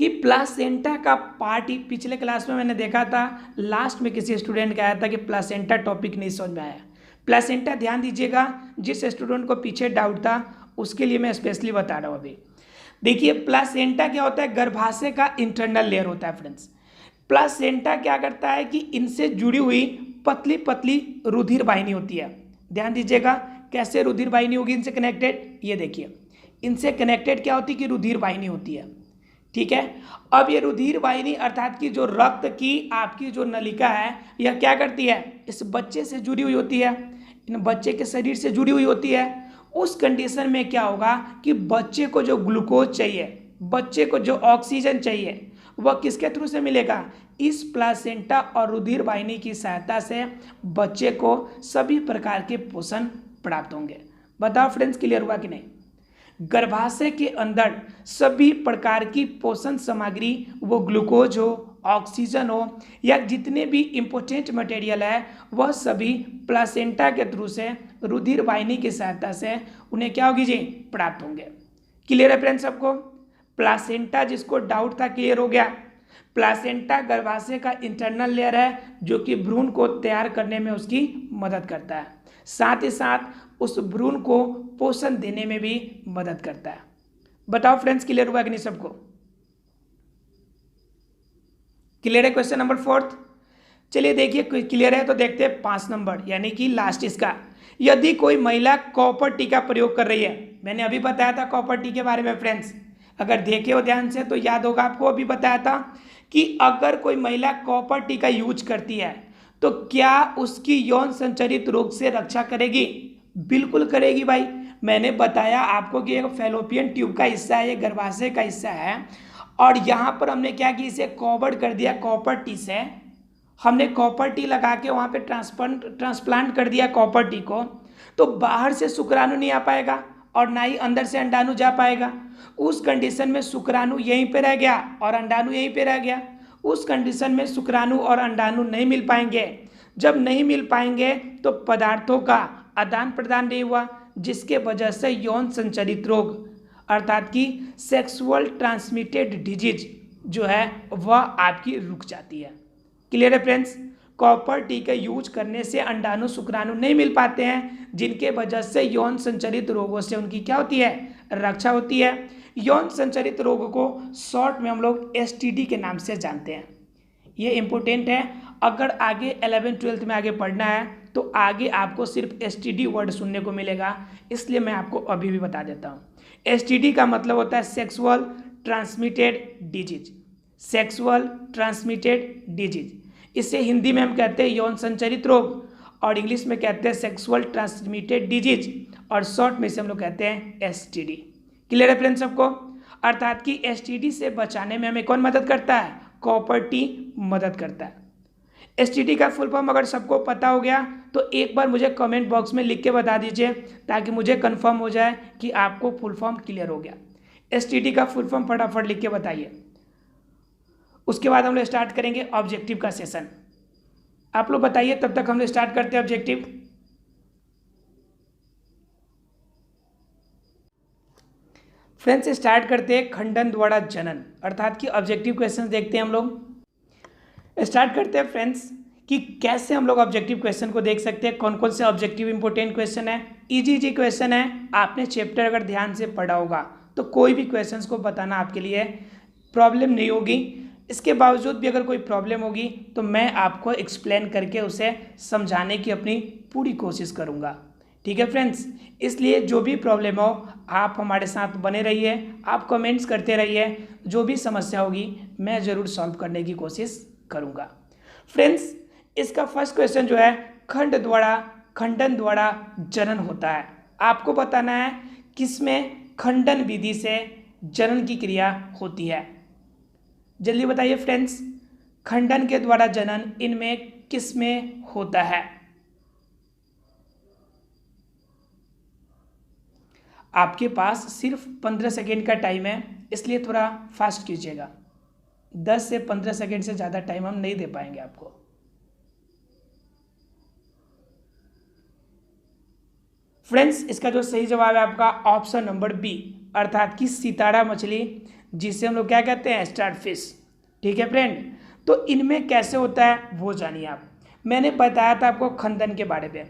[SPEAKER 1] कि प्लासेंटा का पार्ट ही पिछले क्लास में मैंने देखा था, लास्ट में किसी स्टूडेंट का आया था कि प्लासेंटा टॉपिक नहीं समझ में आया। प्लासेंटा ध्यान दीजिएगा, जिस स्टूडेंट को पीछे डाउट था उसके लिए मैं स्पेशली बता रहा हूँ अभी। देखिए प्लासेंटा क्या होता है, गर्भाशय का इंटरनल लेयर होता है फ्रेंड्स। प्लासेंटा क्या करता है कि इनसे जुड़ी हुई पतली पतली रुधिर वाहिनी होती है, ध्यान दीजिएगा कैसे रुधिर वाहिनी होगी इनसे कनेक्टेड, ये देखिए इनसे कनेक्टेड क्या होती है कि रुधिर वाहिनी होती है, ठीक है। अब ये रुधिर वाहिनी अर्थात कि जो रक्त की आपकी जो नलिका है, यह क्या करती है, इस बच्चे से जुड़ी हुई होती है, इन बच्चे के शरीर से जुड़ी हुई होती है। उस कंडीशन में क्या होगा कि बच्चे को जो ग्लूकोज चाहिए, बच्चे को जो ऑक्सीजन चाहिए, वह किसके थ्रू से मिलेगा? इस प्लासेंटा और रुधिर वाहिनी की सहायता से बच्चे को सभी प्रकार के पोषण प्राप्त होंगे। बताओ फ्रेंड्स, क्लियर हुआ कि नहीं? गर्भाशय के अंदर सभी प्रकार की पोषण सामग्री, वो ग्लूकोज हो, ऑक्सीजन हो, या जितने भी इंपॉर्टेंट मटेरियल है, वह सभी प्लासेंटा के थ्रू से रुधिर वाहिनी की सहायता से उन्हें क्या होगी जी, प्राप्त होंगे। क्लियर है फ्रेंड्स सबको? प्लासेंटा जिसको डाउट था क्लियर हो गया। प्लासेंटा गर्भाशय का इंटरनल लेयर है जो कि भ्रूण को तैयार करने में उसकी मदद करता है, साथ ही साथ उस भ्रूण को पोषण देने में भी मदद करता है। बताओ फ्रेंड्स, क्लियर हुआ कि नहीं सबको? क्लियर है क्वेश्चन नंबर 4? चलिए देखिए, क्लियर है तो देखते हैं 5 नंबर यानी कि लास्ट इसका। यदि कोई महिला कॉपर टी का प्रयोग कर रही है, मैंने अभी बताया था कॉपर टी के बारे में फ्रेंड्स, अगर देखे हो ध्यान से तो याद होगा आपको, अभी बताया था कि अगर कोई महिला कॉपर टी का यूज करती है तो क्या उसकी यौन संचारित रोग से रक्षा करेगी? बिल्कुल करेगी भाई। मैंने बताया आपको कि एक फैलोपियन ट्यूब का हिस्सा है, ये गर्भाशय का हिस्सा है, और यहाँ पर हमने क्या किया, इसे कवर्ड कर दिया कॉपर टी से। हमने कॉपर टी लगा के वहाँ पे ट्रांसप्लांट कर दिया कॉपर टी को, तो बाहर से शुक्राणु नहीं आ पाएगा और ना ही अंदर से अंडाणु जा पाएगा। उस कंडीशन में शुक्राणु यहीं पे रह गया और अंडाणु यहीं पे रह गया। उस कंडीशन में शुक्राणु और अंडाणु नहीं मिल पाएंगे। जब नहीं मिल पाएंगे तो पदार्थों का आदान प्रदान नहीं हुआ, जिसके वजह से यौन संचारित रोग अर्थात कि सेक्सुअल ट्रांसमिटेड डिजीज जो है वह आपकी रुक जाती है। क्लियर है फ्रेंड्स? कॉपर टी का यूज करने से अंडाणु शुक्राणु नहीं मिल पाते हैं, जिनके वजह से यौन संचारित रोगों से उनकी क्या होती है, रक्षा होती है। यौन संचारित रोग को शॉर्ट में हम लोग एसटीडी के नाम से जानते हैं। ये इंपॉर्टेंट है, अगर आगे 11th-12th में आगे पढ़ना है तो आगे आपको सिर्फ एसटीडी वर्ड सुनने को मिलेगा, इसलिए मैं आपको अभी भी बता देता हूँ। एसटीडी का मतलब होता है sexual transmitted disease. Sexual transmitted disease, इसे हिंदी में हम कहते हैं यौन संचारित रोग, और इंग्लिश में कहते हैं सेक्सुअल ट्रांसमिटेड डिजीज, और शॉर्ट में से हम लोग कहते हैं एसटीडी। क्लियर है फ्रेंड्स सबको? अर्थात कि एसटीडी से बचाने में हमें कौन मदद करता है? कॉपर टी मदद करता है। एसटीडी का फुल फॉर्म अगर सबको पता हो गया तो एक बार मुझे कमेंट बॉक्स में लिख के बता दीजिए, ताकि मुझे कंफर्म हो जाए कि आपको फुल फॉर्म क्लियर हो गया। एसटीडी का फुल फॉर्म फटाफट लिख के बताइए। उसके बाद हम लोग स्टार्ट करेंगे ऑब्जेक्टिव का सेशन। आप लोग बताइए, तब तक हम लोग स्टार्ट करते हैं ऑब्जेक्टिव। फ्रेंड्स स्टार्ट करते हैं खंडन द्वारा जनन, अर्थात कि ऑब्जेक्टिव क्वेश्चन देखते हैं हम लोग। स्टार्ट करते हैं फ्रेंड्स कि कैसे हम लोग ऑब्जेक्टिव क्वेश्चन को देख सकते हैं, कौन कौन से ऑब्जेक्टिव इंपॉर्टेंट क्वेश्चन है। इजी क्वेश्चन है, आपने चैप्टर अगर ध्यान से पढ़ा होगा तो कोई भी क्वेश्चंस को बताना आपके लिए प्रॉब्लम नहीं होगी। इसके बावजूद भी अगर कोई प्रॉब्लम होगी तो मैं आपको एक्सप्लेन करके उसे समझाने की अपनी पूरी कोशिश करूँगा। ठीक है फ्रेंड्स, इसलिए जो भी प्रॉब्लम हो आप हमारे साथ बने रहिए, आप कमेंट्स करते रहिए, जो भी समस्या होगी मैं ज़रूर सॉल्व करने की कोशिश करूँगा। फ्रेंड्स इसका फर्स्ट क्वेश्चन जो है, खंडन द्वारा जनन होता है। आपको बताना है किसमें खंडन विधि से जनन की क्रिया होती है। जल्दी बताइए फ्रेंड्स, खंडन के द्वारा जनन इनमें किसमें होता है? आपके पास सिर्फ 15 सेकेंड का टाइम है, इसलिए थोड़ा फास्ट कीजिएगा। 10 से 15 सेकेंड से ज़्यादा टाइम हम नहीं दे पाएंगे आपको। फ्रेंड्स इसका जो सही जवाब है आपका ऑप्शन नंबर बी, अर्थात कि सितारा मछली, जिसे हम लोग क्या कहते हैं, स्टार फिश। ठीक है फ्रेंड, तो इनमें कैसे होता है वो जानिए आप। मैंने बताया था आपको खंडन के बारे में,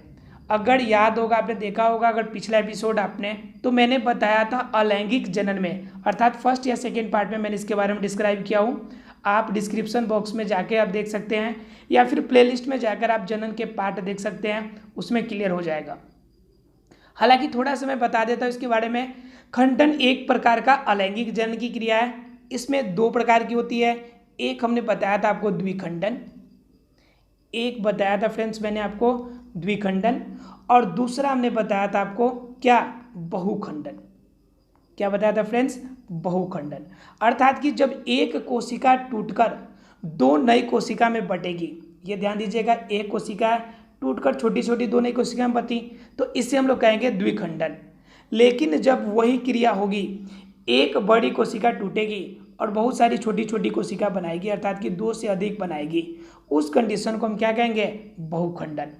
[SPEAKER 1] अगर याद होगा, आपने देखा होगा अगर पिछला एपिसोड आपने, तो मैंने बताया था अलैंगिक जनन में, अर्थात फर्स्ट या सेकेंड पार्ट में मैंने इसके बारे में डिस्क्राइब किया हूँ। आप डिस्क्रिप्शन बॉक्स में जाके आप देख सकते हैं, या फिर प्लेलिस्ट में जाकर आप जनन के पार्ट देख सकते हैं, उसमें क्लियर हो जाएगा। हालांकि थोड़ा सा मैं बता देता हूँ इसके बारे में। खंडन एक प्रकार का अलैंगिक जनन की क्रिया है। इसमें 2 प्रकार की होती है। एक हमने बताया था आपको द्विखंडन, एक बताया था फ्रेंड्स मैंने आपको द्विखंडन, और दूसरा हमने बताया था आपको क्या, बहुखंडन। क्या बताया था फ्रेंड्स? बहुखंडन। अर्थात कि जब एक कोशिका टूटकर 2 नई कोशिका में बटेगी, ये ध्यान दीजिएगा, एक कोशिका टूटकर छोटी छोटी 2 नई कोशिका में बटी, तो इसे हम लोग कहेंगे द्विखंडन। लेकिन जब वही क्रिया होगी, एक बड़ी कोशिका टूटेगी और बहुत सारी छोटी छोटी कोशिका बनाएगी, अर्थात कि 2 से अधिक बनाएगी, उस कंडीशन को हम क्या कहेंगे, बहुखंडन।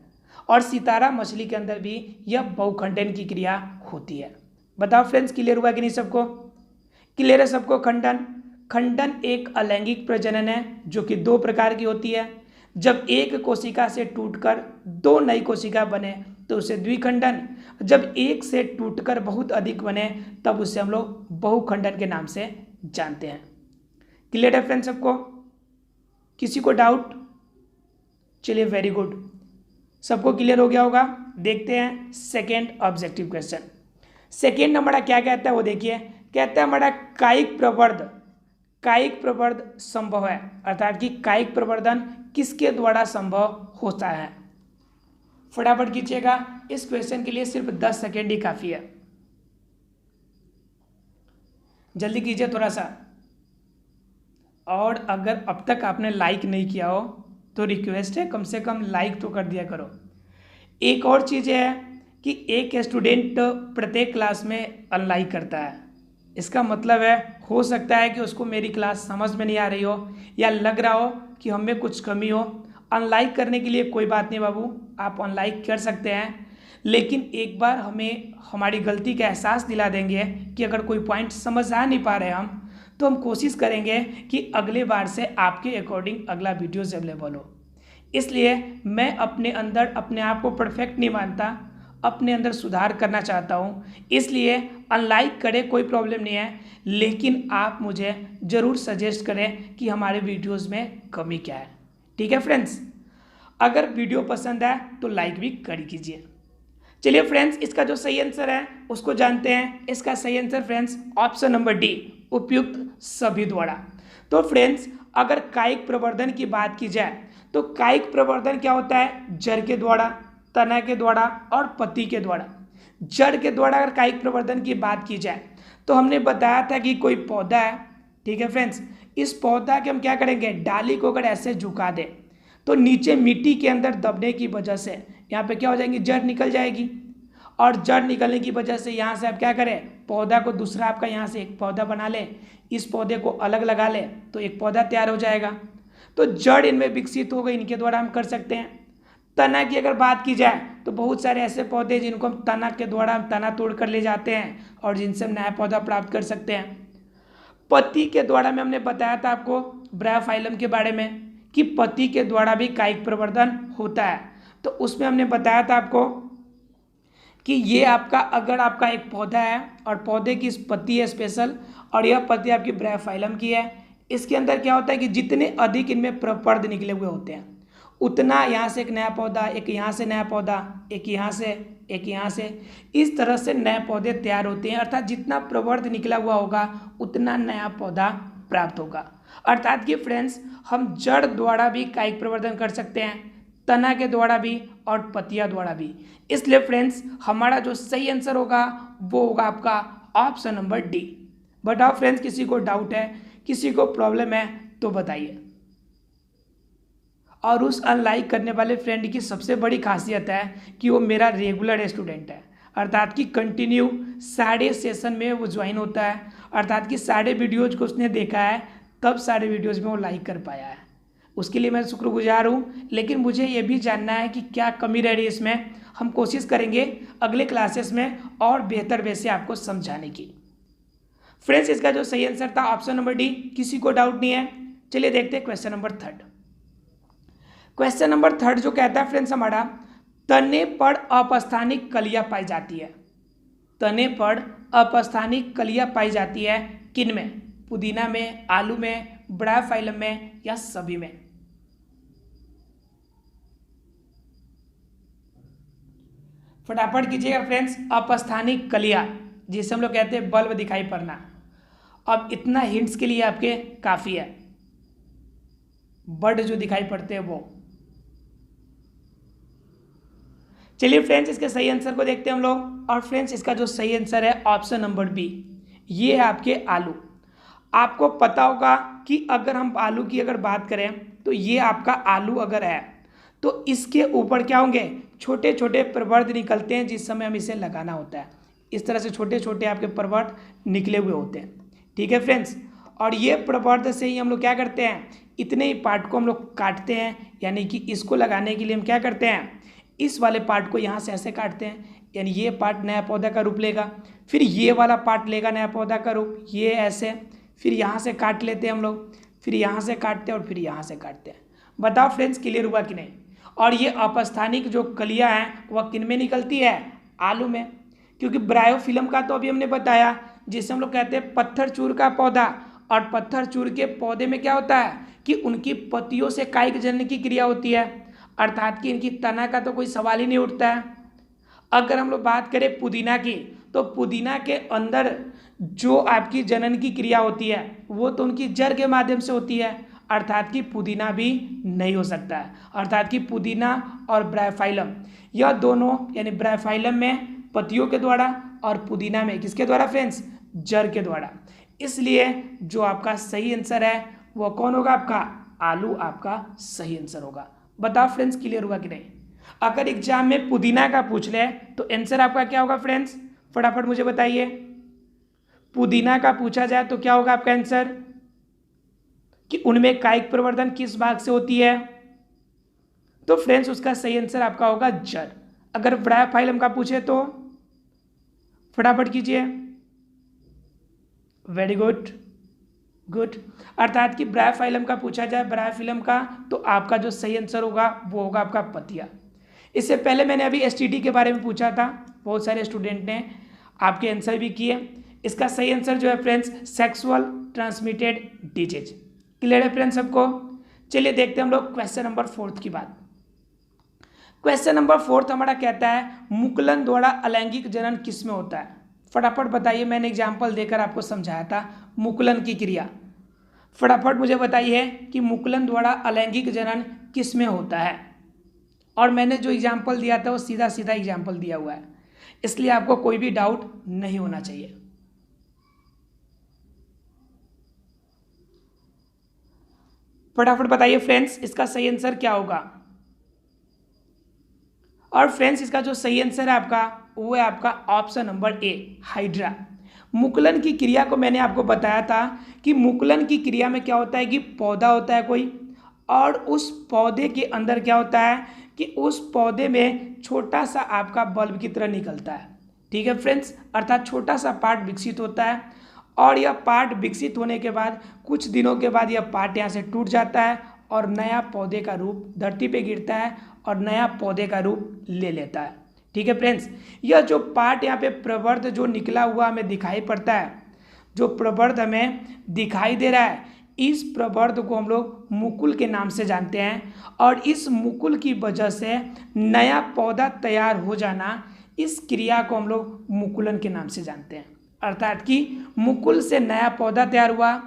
[SPEAKER 1] और सितारा मछली के अंदर भी यह बहुखंडन की क्रिया होती है। बताओ फ्रेंड्स, क्लियर हुआ कि नहीं सबको? क्लियर है सबको? खंडन एक अलैंगिक प्रजनन है जो कि दो प्रकार की होती है। जब एक कोशिका से टूटकर दो नई कोशिका बने तो उसे द्विखंडन, जब एक से टूटकर बहुत अधिक बने तब उसे हम लोग बहुखंडन के नाम से जानते हैं। क्लियर है फ्रेंड्स सबको? किसी को डाउट? चलिए वेरी गुड, सबको क्लियर हो गया होगा। देखते हैं सेकेंड ऑब्जेक्टिव क्वेश्चन। सेकेंड हमारा क्या कहता है वो देखिए, कहता है हमारा कायिक प्रवर्ध संभव है, अर्थात कि कायिक प्रवर्धन किसके द्वारा संभव होता है। फटाफट कीजिएगा, इस क्वेश्चन के लिए सिर्फ 10 सेकेंड ही काफी है, जल्दी कीजिए थोड़ा सा। और अगर अब तक आपने लाइक नहीं किया हो तो रिक्वेस्ट है कम से कम लाइक तो कर दिया करो। एक और चीज़ है कि एक स्टूडेंट प्रत्येक क्लास में अनलाइक करता है, इसका मतलब है हो सकता है कि उसको मेरी क्लास समझ में नहीं आ रही हो या लग रहा हो कि हम में कुछ कमी हो। अनलाइक करने के लिए कोई बात नहीं बाबू, आप अनलाइक कर सकते हैं, लेकिन एक बार हमें हमारी गलती का एहसास दिला देंगे कि अगर कोई पॉइंट समझ आ नहीं पा रहे हम तो हम कोशिश करेंगे कि अगले बार से आपके अकॉर्डिंग अगला वीडियोस अवेलेबल हो। इसलिए मैं अपने अंदर अपने आप को परफेक्ट नहीं मानता, अपने अंदर सुधार करना चाहता हूँ, इसलिए अनलाइक करें कोई प्रॉब्लम नहीं है, लेकिन आप मुझे ज़रूर सजेस्ट करें कि हमारे वीडियोस में कमी क्या है। ठीक है फ्रेंड्स, अगर वीडियो पसंद है तो लाइक भी कर कीजिए। चलिए फ्रेंड्स, इसका जो सही आंसर है उसको जानते हैं। इसका सही answer friends option number D, उपयुक्त सभी द्वारा। तो फ्रेंड्स, अगर कायिक प्रवर्धन की बात की जाए तो कायिक प्रवर्धन क्या होता है? जड़ के द्वारा, तना के द्वारा और पत्ती के द्वारा। जड़ के द्वारा अगर कायिक प्रवर्धन की बात की जाए तो हमने बताया था कि कोई पौधा है, ठीक है फ्रेंड्स, इस पौधा के हम क्या करेंगे, डाली को अगर ऐसे झुका दें तो नीचे मिट्टी के अंदर दबने की वजह से यहाँ पे क्या हो जाएंगी, जड़ निकल जाएगी, और जड़ निकलने की वजह से यहाँ से आप क्या करें, पौधा को दूसरा आपका यहाँ से एक पौधा बना ले, इस पौधे को अलग लगा ले तो एक पौधा तैयार हो जाएगा। तो जड़ इनमें विकसित हो गई, इनके द्वारा हम कर सकते हैं। तना की अगर बात की जाए तो बहुत सारे ऐसे पौधे जिनको हम तना के द्वारा तना तोड़ कर ले जाते हैं और जिनसे हम नया पौधा प्राप्त कर सकते हैं। पत्ती के द्वारा में हमने बताया था आपको ब्रायोफाइलम के बारे में कि पत्ती के द्वारा भी कायिक प्रवर्धन होता है। तो उसमें हमने बताया था आपको कि ये आपका अगर आपका एक पौधा है और पौधे की पत्ती है स्पेशल, और यह पत्ती आपकी ब्रायोफाइलम की है, इसके अंदर क्या होता है कि जितने अधिक इनमें प्रपर्द निकले हुए होते हैं उतना यहाँ से एक नया पौधा, एक यहाँ से नया पौधा, एक यहाँ से, एक यहाँ से, इस तरह से नए पौधे तैयार होते हैं। अर्थात जितना प्रवर्ध निकला हुआ होगा उतना नया पौधा प्राप्त होगा। अर्थात कि फ्रेंड्स, हम जड़ द्वारा भी कायिक प्रवर्धन कर सकते हैं, तना के द्वारा भी और पत्तियां द्वारा भी। इसलिए फ्रेंड्स, हमारा जो सही आंसर होगा वो होगा आपका ऑप्शन नंबर डी। बताओ फ्रेंड्स, किसी को डाउट है, किसी को प्रॉब्लम है तो बताइए। और उस अनलाइक करने वाले फ्रेंड की सबसे बड़ी खासियत है कि वो मेरा रेगुलर स्टूडेंट है, अर्थात कि कंटिन्यू सारे सेशन में वो ज्वाइन होता है, अर्थात कि सारे वीडियोज को उसने देखा है, तब सारे वीडियोज में वो लाइक कर पाया है। उसके लिए मैं शुक्रगुजार हूँ। लेकिन मुझे ये भी जानना है कि क्या कमी रह रही है इसमें। हम कोशिश करेंगे अगले क्लासेस में और बेहतर वे से आपको समझाने की। फ्रेंड्स, इसका जो सही आंसर था ऑप्शन नंबर डी, किसी को डाउट नहीं है। चलिए देखते हैं question number third. Question number third जो कहता है फ्रेंड्स हमारा, तने पर अपस्थानिक कलियां पाई जाती है। तने पर अपस्थानिक कलियां पाई जाती है किन में? पुदीना में, आलू में, ब्रायोफाइलम में या सभी में? फटाफट कीजिएगा फ्रेंड्स। अपस्थानिक कलियां, जिसे हम लोग कहते हैं बल्ब दिखाई पड़ना। अब इतना हिंट्स के लिए आपके काफी है। बर्ड जो दिखाई पड़ते हैं वो। चलिए फ्रेंड्स, इसके सही आंसर को देखते हैं हम लोग। और फ्रेंड्स, इसका जो सही आंसर है ऑप्शन नंबर बी, ये है आपके आलू। आपको पता होगा कि अगर हम आलू की अगर बात करें तो ये आपका आलू अगर है तो इसके ऊपर क्या होंगे, छोटे छोटे प्रवर्ध निकलते हैं जिस समय हम इसे लगाना होता है। इस तरह से छोटे छोटे आपके प्रवर्ध निकले हुए होते हैं, ठीक है फ्रेंड्स। और ये प्रवर्ध से ही हम लोग क्या करते हैं, इतने ही पार्ट को हम लोग काटते हैं, यानी कि इसको लगाने के लिए हम क्या करते हैं, इस वाले पार्ट को यहाँ से ऐसे काटते हैं, यानी ये पार्ट नया पौधा का रूप लेगा, फिर ये वाला पार्ट लेगा नया पौधा का रूप, ये ऐसे, फिर यहाँ से काट लेते हैं हम लोग, फिर यहाँ से काटते हैं और फिर यहाँ से काटते हैं। बताओ फ्रेंड्स क्लियर हुआ कि नहीं। और ये अपस्थानिक जो कलियाँ हैं वह किन में निकलती है, आलू में, क्योंकि ब्रायोफिल्म का तो अभी हमने बताया, जिसे हम लोग कहते हैं पत्थर चूर का पौधा। और पत्थर चूर के पौधे में क्या होता है कि उनकी पत्तियों से कायिक जनन की क्रिया होती है, अर्थात कि इनकी तना का तो कोई सवाल ही नहीं उठता है। अगर हम लोग बात करें पुदीना की, तो पुदीना के अंदर जो आपकी जनन की क्रिया होती है वो तो उनकी जड़ के माध्यम से होती है, अर्थात कि पुदीना भी नहीं हो सकता है। अर्थात कि पुदीना और ब्रायोफाइलम यह दोनों, यानी ब्रायोफाइलम में पत्तियों के द्वारा और पुदीना में किसके द्वारा फ्रेंड्स, जड़ के द्वारा। इसलिए जो आपका सही आंसर है वो कौन होगा, आपका आलू आपका सही आंसर होगा। बताओ फ्रेंड्स क्लियर हुआ कि नहीं। अगर एग्जाम में पुदीना का पूछ ले तो आंसर आपका क्या होगा फ्रेंड्स, फटाफट मुझे बताइए। पुदीना का पूछा जाए तो क्या होगा आपका आंसर, कि उनमें कायिक प्रवर्धन किस भाग से होती है, तो फ्रेंड्स उसका सही आंसर आपका होगा जड़। अगर ब्रायोफाइलम का पूछे तो फटाफट कीजिए, वेरी गुड, गुड। अर्थात कि ब्रायोफाइलम का पूछा जाए, ब्रायोफिल्म का, तो आपका जो सही आंसर होगा वो होगा आपका पत्तियां। इससे पहले मैंने अभी एसटीडी के बारे में पूछा था, बहुत सारे स्टूडेंट ने आपके आंसर भी किए। इसका सही आंसर जो है friends sexual transmitted disease. Clear है फ्रेंड्स सबको। चलिए देखते हैं हम लोग क्वेश्चन नंबर 4 की बात। क्वेश्चन नंबर 4 हमारा कहता है मुकुलन द्वारा अलैंगिक जनन किस में होता है। फटाफट बताइए, मैंने एग्जाम्पल देकर आपको समझाया था मुकुलन की क्रिया। फटाफट मुझे बताइए कि मुकुलन द्वारा अलैंगिक जनन किस में होता है। और मैंने जो एग्जाम्पल दिया था वो सीधा सीधा एग्जाम्पल दिया हुआ है, इसलिए आपको कोई भी डाउट नहीं होना चाहिए। फटाफट बताइए फ्रेंड्स इसका सही आंसर क्या होगा। और फ्रेंड्स इसका जो सही आंसर है आपका वो है आपका ऑप्शन नंबर ए, हाइड्रा। मुकुलन की क्रिया को मैंने आपको बताया था कि मुकुलन की क्रिया में क्या होता है कि पौधा होता है कोई, और उस पौधे के अंदर क्या होता है कि उस पौधे में छोटा सा आपका बल्ब की तरह निकलता है। ठीक है फ्रेंड्स, अर्थात छोटा सा पार्ट विकसित होता है, और यह पार्ट विकसित होने के बाद कुछ दिनों के बाद यह पार्ट यहाँ से टूट जाता है और नया पौधे का रूप धरती पे गिरता है और नया पौधे का रूप ले लेता है। ठीक है फ्रेंड्स, यह जो पार्ट यहाँ पे प्रवर्ध जो निकला हुआ हमें दिखाई पड़ता है, जो प्रवर्ध हमें दिखाई दे रहा है, इस प्रवर्ध को हम लोग मुकुल के नाम से जानते हैं। और इस मुकुल की वजह से नया पौधा तैयार हो जाना, इस क्रिया को हम लोग मुकुलन के नाम से जानते हैं। अर्थात कि मुकुल से नया पौधा तैयार हुआ,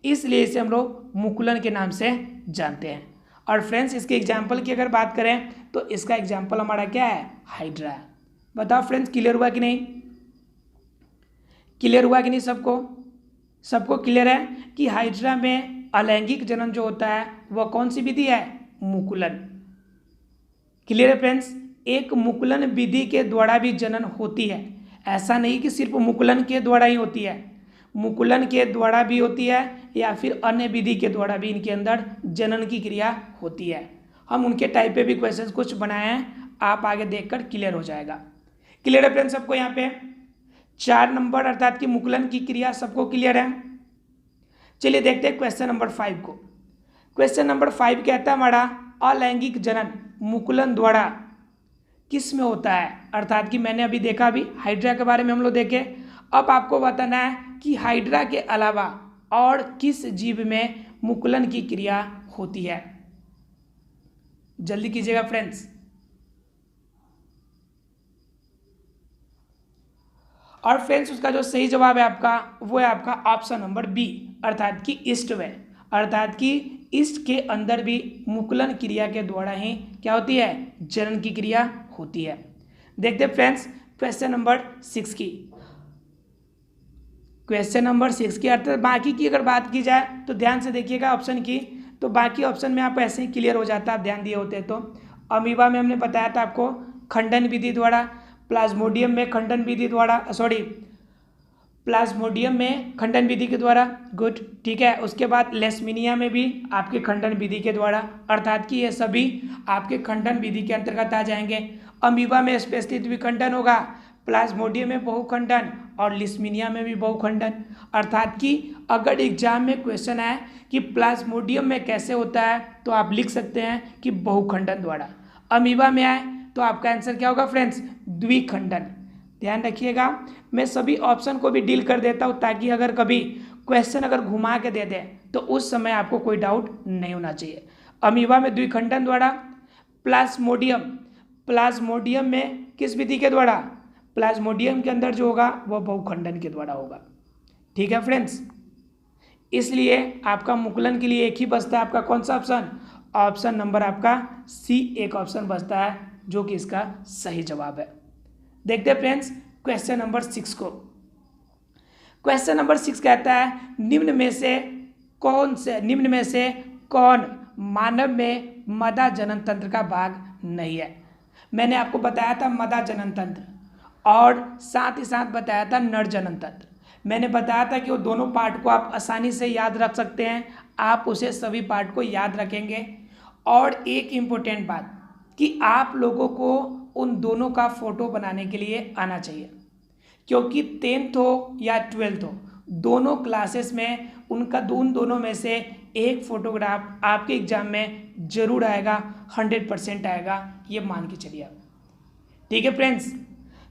[SPEAKER 1] इसलिए इसे हम लोग मुकुलन के नाम से जानते हैं। और फ्रेंड्स इसके एग्जाम्पल की अगर बात करें तो इसका एग्जाम्पल हमारा क्या है, हाइड्रा है। बताओ फ्रेंड्स क्लियर हुआ कि नहीं, क्लियर हुआ कि नहीं सबको, सबको क्लियर है कि हाइड्रा में अलैंगिक जनन जो होता है वह कौन सी विधि है, मुकुलन। क्लियर है फ्रेंड्स, एक मुकुलन विधि के द्वारा भी जनन होती है, ऐसा नहीं कि सिर्फ मुकुलन के द्वारा ही होती है, मुकुलन के द्वारा भी होती है या फिर अन्य विधि के द्वारा भी इनके अंदर जनन की क्रिया होती है। हम उनके टाइप पे भी क्वेश्चंस कुछ बनाए हैं, आप आगे देखकर क्लियर हो जाएगा। क्लियर है फ्रेंड्स सबको, यहाँ पे 4 नंबर अर्थात कि मुकुलन की क्रिया सबको क्लियर है। चलिए देखते हैं क्वेश्चन नंबर 5 को। क्वेश्चन नंबर 5 कहता है हमारा अलैंगिक जनन मुकुलन द्वारा किस में होता है। अर्थात कि मैंने अभी देखा, अभी हाइड्रा के बारे में हम लोग देखे, अब आपको बताना है कि हाइड्रा के अलावा और किस जीव में मुकुलन की क्रिया होती है। जल्दी कीजिएगा फ्रेंड्स। और फ्रेंड्स उसका जो सही जवाब है आपका वो है आपका ऑप्शन नंबर बी, अर्थात कि ईस्ट में। अर्थात कि ईस्ट के अंदर भी मुकुलन क्रिया के द्वारा ही क्या होती है, जनन की क्रिया होती है। देखते फ्रेंड्स क्वेश्चन नंबर 6 की। क्वेश्चन नंबर 6 की अर्थात बाकी की अगर बात की जाए तो ध्यान से देखिएगा ऑप्शन की, तो बाकी ऑप्शन में आप ऐसे ही क्लियर हो जाता है, आप ध्यान दिए होते तो। अमीबा में हमने बताया था आपको खंडन विधि द्वारा, प्लाज्मोडियम में खंडन विधि द्वारा, प्लाज्मोडियम में खंडन विधि के द्वारा, गुड, ठीक है। उसके बाद लेशमिनिया में भी आपके खंडन विधि के द्वारा, अर्थात कि ये सभी आपके खंडन विधि के अंतर्गत आ जाएंगे। अमीबा में स्पेसिफिक विखंडन होगा, प्लाज्मोडियम में बहुखंडन और लिस्मीनिया में भी बहुखंडन। अर्थात कि अगर एग्जाम में क्वेश्चन आए कि प्लाज्मोडियम में कैसे होता है तो आप लिख सकते हैं कि बहुखंडन द्वारा। अमीबा में आए तो आपका आंसर क्या होगा फ्रेंड्स, द्विखंडन। ध्यान रखिएगा, मैं सभी ऑप्शन को भी डील कर देता हूँ ताकि अगर कभी क्वेश्चन अगर घुमा के दे दे तो उस समय आपको कोई डाउट नहीं होना चाहिए। अमीबा में द्विखंडन द्वारा, प्लाज्मोडियम में किस विधि के द्वारा, प्लाज्मोडियम के अंदर जो होगा वह बहुखंडन के द्वारा होगा। ठीक है फ्रेंड्स, इसलिए आपका मुकुलन के लिए एक ही बचता है, आपका कौन सा ऑप्शन, ऑप्शन नंबर आपका सी एक ऑप्शन बचता है जो कि इसका सही जवाब है। देखते हैं फ्रेंड्स क्वेश्चन नंबर 6 को। क्वेश्चन नंबर 6 कहता है निम्न में से कौन मानव में मदा जनन तंत्र का भाग नहीं है। मैंने आपको बताया था मदा जनन तंत्र और साथ ही साथ बताया था नर जनन तंत्र। मैंने बताया था कि वो दोनों पार्ट को आप आसानी से याद रख सकते हैं, आप उसे सभी पार्ट को याद रखेंगे। और एक इम्पोर्टेंट बात कि आप लोगों को उन दोनों का फोटो बनाने के लिए आना चाहिए, क्योंकि 10th हो या 12th हो, दोनों क्लासेस में उन दोनों में से एक फोटोग्राफ आपके एग्जाम में जरूर आएगा, 100% आएगा, ये मान के चलिए आप। ठीक है फ्रेंड्स,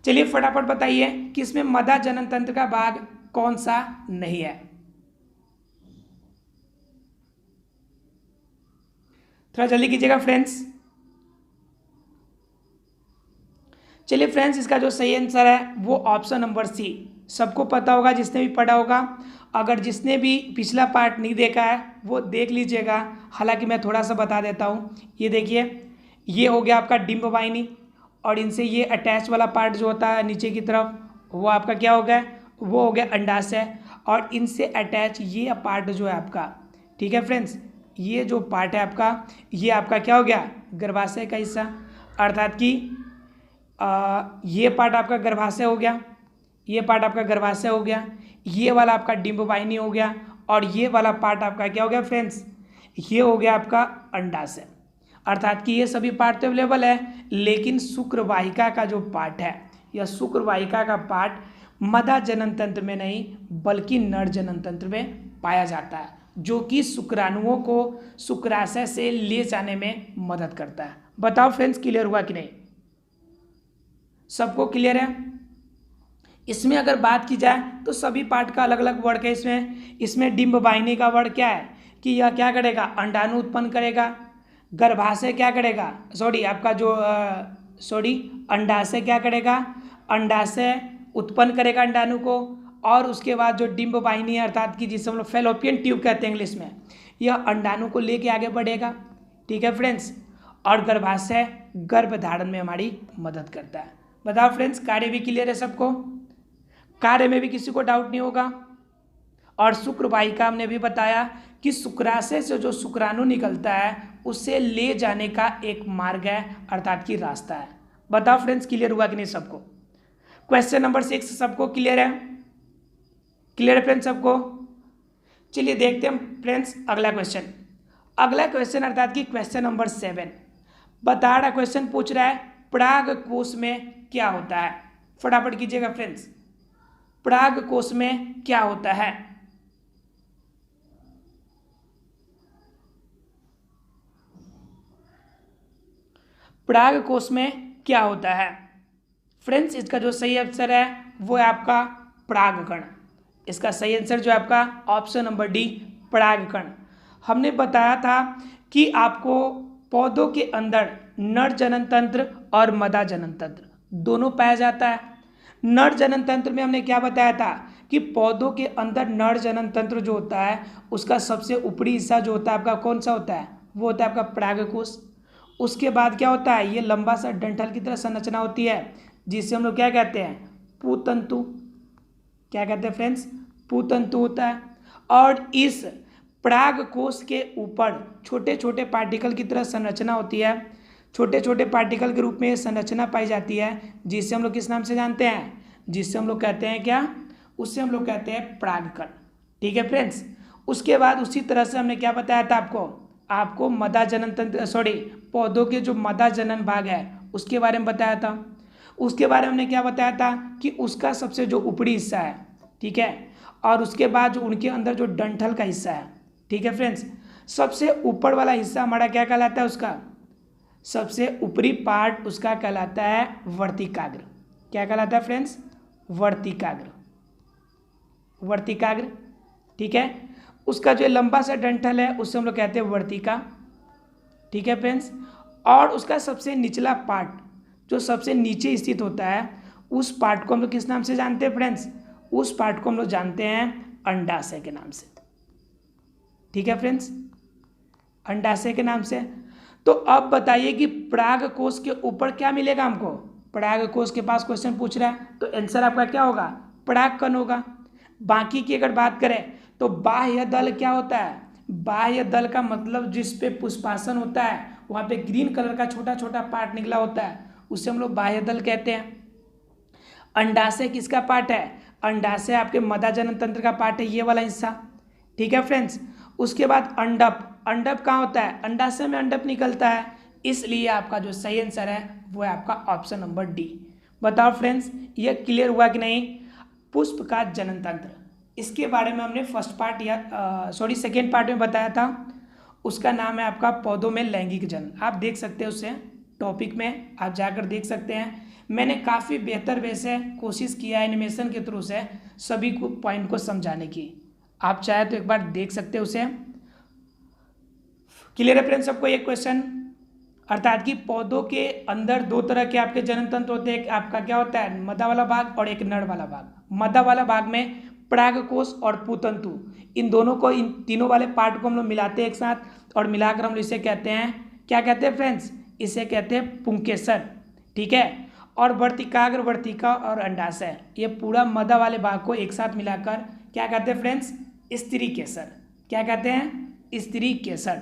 [SPEAKER 1] चलिए फटाफट बताइए कि इसमें मदा जनन तंत्र का भाग कौन सा नहीं है। थोड़ा जल्दी कीजिएगा फ्रेंड्स। चलिए फ्रेंड्स, इसका जो सही आंसर है वो ऑप्शन नंबर सी। सबको पता होगा जिसने भी पढ़ा होगा, अगर जिसने भी पिछला पार्ट नहीं देखा है वो देख लीजिएगा। हालांकि मैं थोड़ा सा बता देता हूँ। ये देखिए, ये हो गया आपका डिंब वाहिनी और इनसे ये अटैच वाला पार्ट जो होता है नीचे की तरफ वो आपका क्या हो गया, वो हो गया अंडाशय। और इनसे अटैच ये पार्ट जो है आपका, ठीक है फ्रेंड्स, ये जो पार्ट है आपका, ये आपका क्या हो गया, गर्भाशय का हिस्सा। अर्थात कि ये पार्ट आपका गर्भाशय हो गया, ये पार्ट आपका गर्भाशय हो गया, ये वाला आपका डिंब वाहिनी हो गया और ये वाला पार्ट आपका क्या हो गया फ्रेंड्स, ये हो गया आपका अंडाशय। अर्थात कि ये सभी पार्ट तो अवेलेबल है, लेकिन शुक्रवाहिका का जो पार्ट है या शुक्रवाहिका का पार्ट मदा जनन तंत्र में नहीं बल्कि नर जनन तंत्र में पाया जाता है, जो कि शुक्राणुओं को शुक्राशय से ले जाने में मदद करता है। बताओ फ्रेंड्स, क्लियर हुआ कि नहीं, सबको क्लियर है। इसमें अगर बात की जाए तो सभी पार्ट का अलग अलग वर्ड है। इसमें डिंब वाहिनी का वर्ड क्या है कि यह क्या करेगा, अंडाणु उत्पन्न करेगा। गर्भाशय क्या करेगा, अंडाशय क्या करेगा, अंडाशय उत्पन्न करेगा अंडाणु को। और उसके बाद जो डिंब वाहिनी है, अर्थात कि जिसे हम लोग फैलोपियन ट्यूब कहते हैं इंग्लिश में, यह अंडाणु को लेके आगे बढ़ेगा। ठीक है फ्रेंड्स, और गर्भाशय गर्भधारण में हमारी मदद करता है। बताओ फ्रेंड्स, कार्य भी क्लियर है सबको, कार्य में भी किसी को डाउट नहीं होगा। और शुक्रवाहिका हमने भी बताया कि शुक्राशय से जो शुक्राणु निकलता है उसे ले जाने का एक मार्ग है, अर्थात कि रास्ता है। बताओ फ्रेंड्स, क्लियर हुआ कि नहीं सबको। क्वेश्चन नंबर 6 सबको क्लियर है, क्लियर है फ्रेंड्स सबको। चलिए देखते हैं फ्रेंड्स अगला क्वेश्चन अर्थात कि क्वेश्चन नंबर 7 बता रहा, क्वेश्चन पूछ रहा है पराग कोश में क्या होता है। फटाफट कीजिएगा फ्रेंड्स, पराग कोश में क्या होता है। पराग कोश में क्या होता है फ्रेंड्स, इसका जो सही आंसर है वो है आपका परागकण। इसका सही आंसर जो है आपका ऑप्शन नंबर डी, परागकण। हमने बताया था कि आपको पौधों के अंदर नर जनन तंत्र और मदा जनन तंत्र दोनों पाया जाता है। नर जनन तंत्र में हमने क्या बताया था कि पौधों के अंदर नर जनन तंत्र जो होता है उसका सबसे ऊपरी हिस्सा जो होता है आपका कौन सा होता है, वो होता है आपका परागकोश। उसके बाद क्या होता है, ये लंबा सा डंठल की तरह संरचना होती है जिसे हम लोग क्या कहते हैं, पूतंतु। क्या कहते हैं फ्रेंड्स, पूतंतु होता है। और इस परागकोश के ऊपर छोटे छोटे पार्टिकल की तरह संरचना होती है, छोटे छोटे पार्टिकल के रूप में ये संरचना पाई जाती है, जिसे हम लोग किस नाम से जानते हैं, जिससे हम लोग कहते हैं क्या, उससे हम लोग कहते हैं परागकण। ठीक है फ्रेंड्स, उसके बाद उसी तरह से हमने क्या बताया था आपको मदा जनन तंत्र पौधों के जो मदा जनन भाग है उसके बारे में बताया था। उसके बारे में हमने क्या बताया था कि उसका सबसे जो ऊपरी हिस्सा है, ठीक है, और उसके बाद जो उनके अंदर जो डंठल का हिस्सा है, ठीक है फ्रेंड्स, सबसे ऊपर वाला हिस्सा हमारा क्या कहलाता है, उसका सबसे ऊपरी पार्ट उसका कहलाता है वर्तिकाग्र। क्या कहलाता है फ्रेंड्स? वर्तिकाग्र, वर्तिकाग्र, ठीक है। उसका जो लंबा सा डंठल है उससे हम लोग कहते हैं वर्तिका, ठीक है फ्रेंड्स। और उसका सबसे निचला पार्ट जो सबसे नीचे स्थित होता है, उस पार्ट को हम लोग किस नाम से जानते हैं फ्रेंड्स? उस पार्ट को हम लोग जानते हैं अंडाशय के नाम से, ठीक है फ्रेंड्स, अंडाशय के नाम से। तो अब बताइए कि पराग कोश के ऊपर क्या मिलेगा हमको? पराग कोश के पास क्वेश्चन पूछ रहा है तो आंसर आपका क्या होगा? पराग कण होगा। बाकी की अगर बात करें तो बाह्य दल क्या होता है? बाह्य दल का मतलब जिस पे पुष्पासन होता है वहाँ पे ग्रीन कलर का छोटा छोटा पार्ट निकला होता है, उसे हम लोग बाह्य दल कहते हैं। अंडाशय किसका पार्ट है? अंडाशय आपके मदाजनन तंत्र का पार्ट है, ये वाला हिस्सा, ठीक है फ्रेंड्स। उसके बाद अंडप, अंडप कहाँ होता है? अंडाशय में अंडप निकलता है, इसलिए आपका जो सही आंसर है वो है आपका ऑप्शन नंबर डी। बताओ फ्रेंड्स, ये क्लियर हुआ कि नहीं? पुष्प का जनन तंत्र, इसके बारे में हमने फर्स्ट पार्ट या सेकेंड पार्ट में बताया था। उसका नाम है आपका पौधों में लैंगिक जनन। आप देख सकते हैं उसे, टॉपिक में आप जाकर देख सकते हैं। मैंने काफ़ी बेहतर वे से कोशिश किया एनिमेशन के थ्रू से सभी को पॉइंट को समझाने की। आप चाहे तो एक बार देख सकते हैं उसे। क्लियर है फ्रेंड्स सबको ये क्वेश्चन? अर्थात कि पौधों के अंदर दो तरह के आपके जनन तंत्र होते हैं। एक आपका क्या होता है? मदा वाला भाग और एक नर वाला भाग। मदा वाला भाग में परागकोश और पुतंतु, इन दोनों को, इन तीनों वाले पार्ट को हम लोग मिलाते हैं एक साथ और मिलाकर हम लोग इसे कहते हैं, क्या कहते हैं फ्रेंड्स? इसे कहते हैं पुंकेसर, ठीक है। और वर्तिकाग्र, वर्तिका और अंडाशय, ये पूरा मदा वाले भाग को एक साथ मिलाकर क्या कहते हैं फ्रेंड्स? स्त्री केसर। क्या कहते हैं? स्त्री केसर।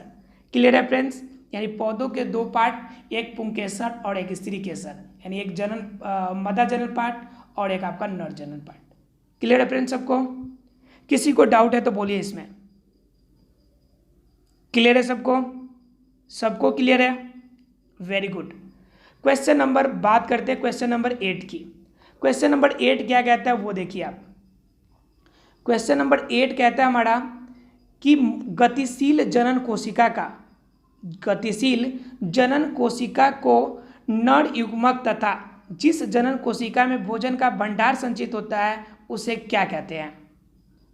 [SPEAKER 1] क्लियर है फ्रेंड्स? यानी पौधों के दो पार्ट, एक पुंकेसर और एक स्त्री केसर, यानी एक जनन मदा जनन पार्ट और एक आपका नर जनन पार्ट। क्लियर है फ्रेंड्स सबको? किसी को डाउट है तो बोलिए इसमें। क्लियर है सबको? सबको क्लियर है? Very good. क्वेश्चन नंबर, बात करते हैं क्वेश्चन नंबर 8 की। क्वेश्चन नंबर 8 क्या कहता है वो देखिए आप। क्वेश्चन नंबर 8 कहता है हमारा कि गतिशील जनन कोशिका का, गतिशील जनन कोशिका को नर युग्मक तथा जिस जनन कोशिका में भोजन का भंडार संचित होता है उसे क्या कहते हैं?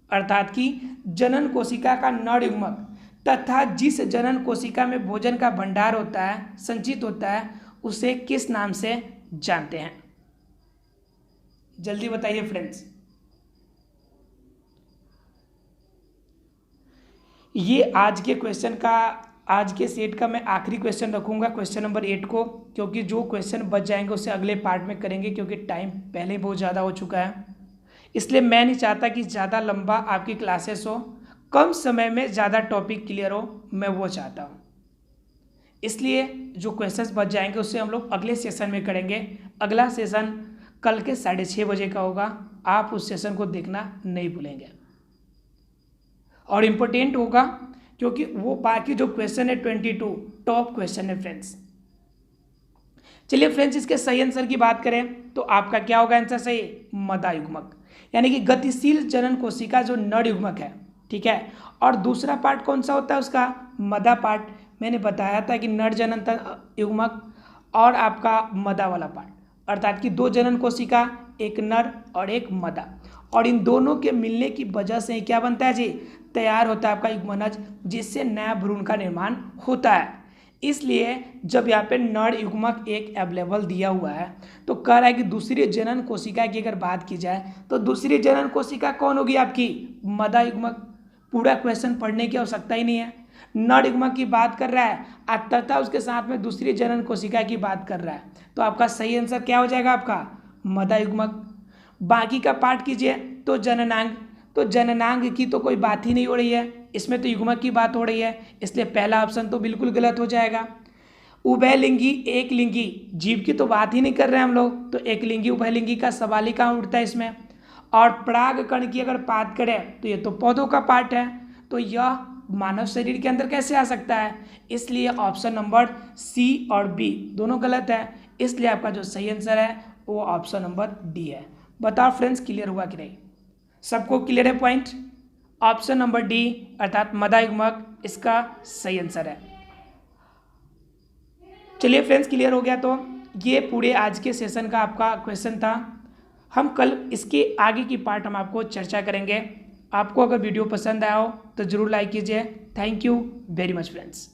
[SPEAKER 1] अर्थात कि जनन कोशिका का नर युग्मक तथा जिस जनन कोशिका में भोजन का भंडार होता है, संचित होता है, उसे किस नाम से जानते हैं? जल्दी बताइए फ्रेंड्स। ये आज के क्वेश्चन का, आज के सेट का मैं आखिरी क्वेश्चन रखूंगा, क्वेश्चन नंबर 8 को, क्योंकि जो क्वेश्चन बच जाएंगे उससे अगले पार्ट में करेंगे, क्योंकि टाइम पहले बहुत ज़्यादा हो चुका है। इसलिए मैं नहीं चाहता कि ज़्यादा लंबा आपकी क्लासेस हो, कम समय में ज़्यादा टॉपिक क्लियर हो, मैं वो चाहता हूँ। इसलिए जो क्वेश्चंस बच जाएंगे उससे हम लोग अगले सेशन में करेंगे। अगला सेशन कल के 6:30 बजे का होगा, आप उस सेशन को देखना नहीं भूलेंगे और इम्पोर्टेंट होगा, क्योंकि वो बाकी जो क्वेश्चन है 22 टॉप क्वेश्चन है फ्रेंड्स। चलिए फ्रेंड्स, इसके सही आंसर की बात करें तो आपका क्या होगा आंसर सही? मदा युग्मक, यानी कि गतिशील जनन कोशिका जो नर युग्मक है, ठीक है। और दूसरा पार्ट कौन सा होता है उसका? मदा पार्ट। मैंने बताया था कि नर जनन युग्मक और आपका मदा वाला पार्ट, अर्थात कि दो जनन कोशिका, एक नर और एक मदा, और इन दोनों के मिलने की वजह से क्या बनता है जी? तैयार होता है आपका युग्मनज, जिससे नया भ्रूण का निर्माण होता है। इसलिए जब यहाँ पे नर युग्मक एक अवेलेबल दिया हुआ है तो कह रहा है कि दूसरी जनन कोशिका की अगर बात की जाए तो दूसरी जनन कोशिका कौन होगी आपकी? मदा युग्मक। पूरा क्वेश्चन पढ़ने की आवश्यकता ही नहीं है। नर युग्मक की बात कर रहा है तथा उसके साथ में दूसरी जनन कोशिका की बात कर रहा है, तो आपका सही आंसर क्या हो जाएगा? आपका मदा युग्मक। बाकी का पार्ट कीजिए तो जननांग, तो जननांग की तो कोई बात ही नहीं हो रही है, इसमें तो युग्मक की बात हो रही है, इसलिए पहला ऑप्शन तो बिल्कुल गलत हो जाएगा। उभयलिंगी, एक लिंगी जीव की तो बात ही नहीं कर रहे हैं हम लोग, तो एक लिंगी उभयलिंगी का सवाल ही कहाँ उठता है इसमें। और पराग कण की अगर बात करें तो ये तो पौधों का पार्ट है, तो यह मानव शरीर के अंदर कैसे आ सकता है? इसलिए ऑप्शन नंबर सी और बी दोनों गलत है। इसलिए आपका जो सही आंसर है वो ऑप्शन नंबर डी है। बताओ फ्रेंड्स क्लियर हुआ कि नहीं? सबको क्लियर है पॉइंट? ऑप्शन नंबर डी अर्थात मदा युग्मक इसका सही आंसर है। चलिए फ्रेंड्स क्लियर हो गया तो ये पूरे आज के सेशन का आपका क्वेश्चन था। हम कल इसके आगे की पार्ट हम आपको चर्चा करेंगे। आपको अगर वीडियो पसंद आया हो तो ज़रूर लाइक कीजिए। Thank you very much friends.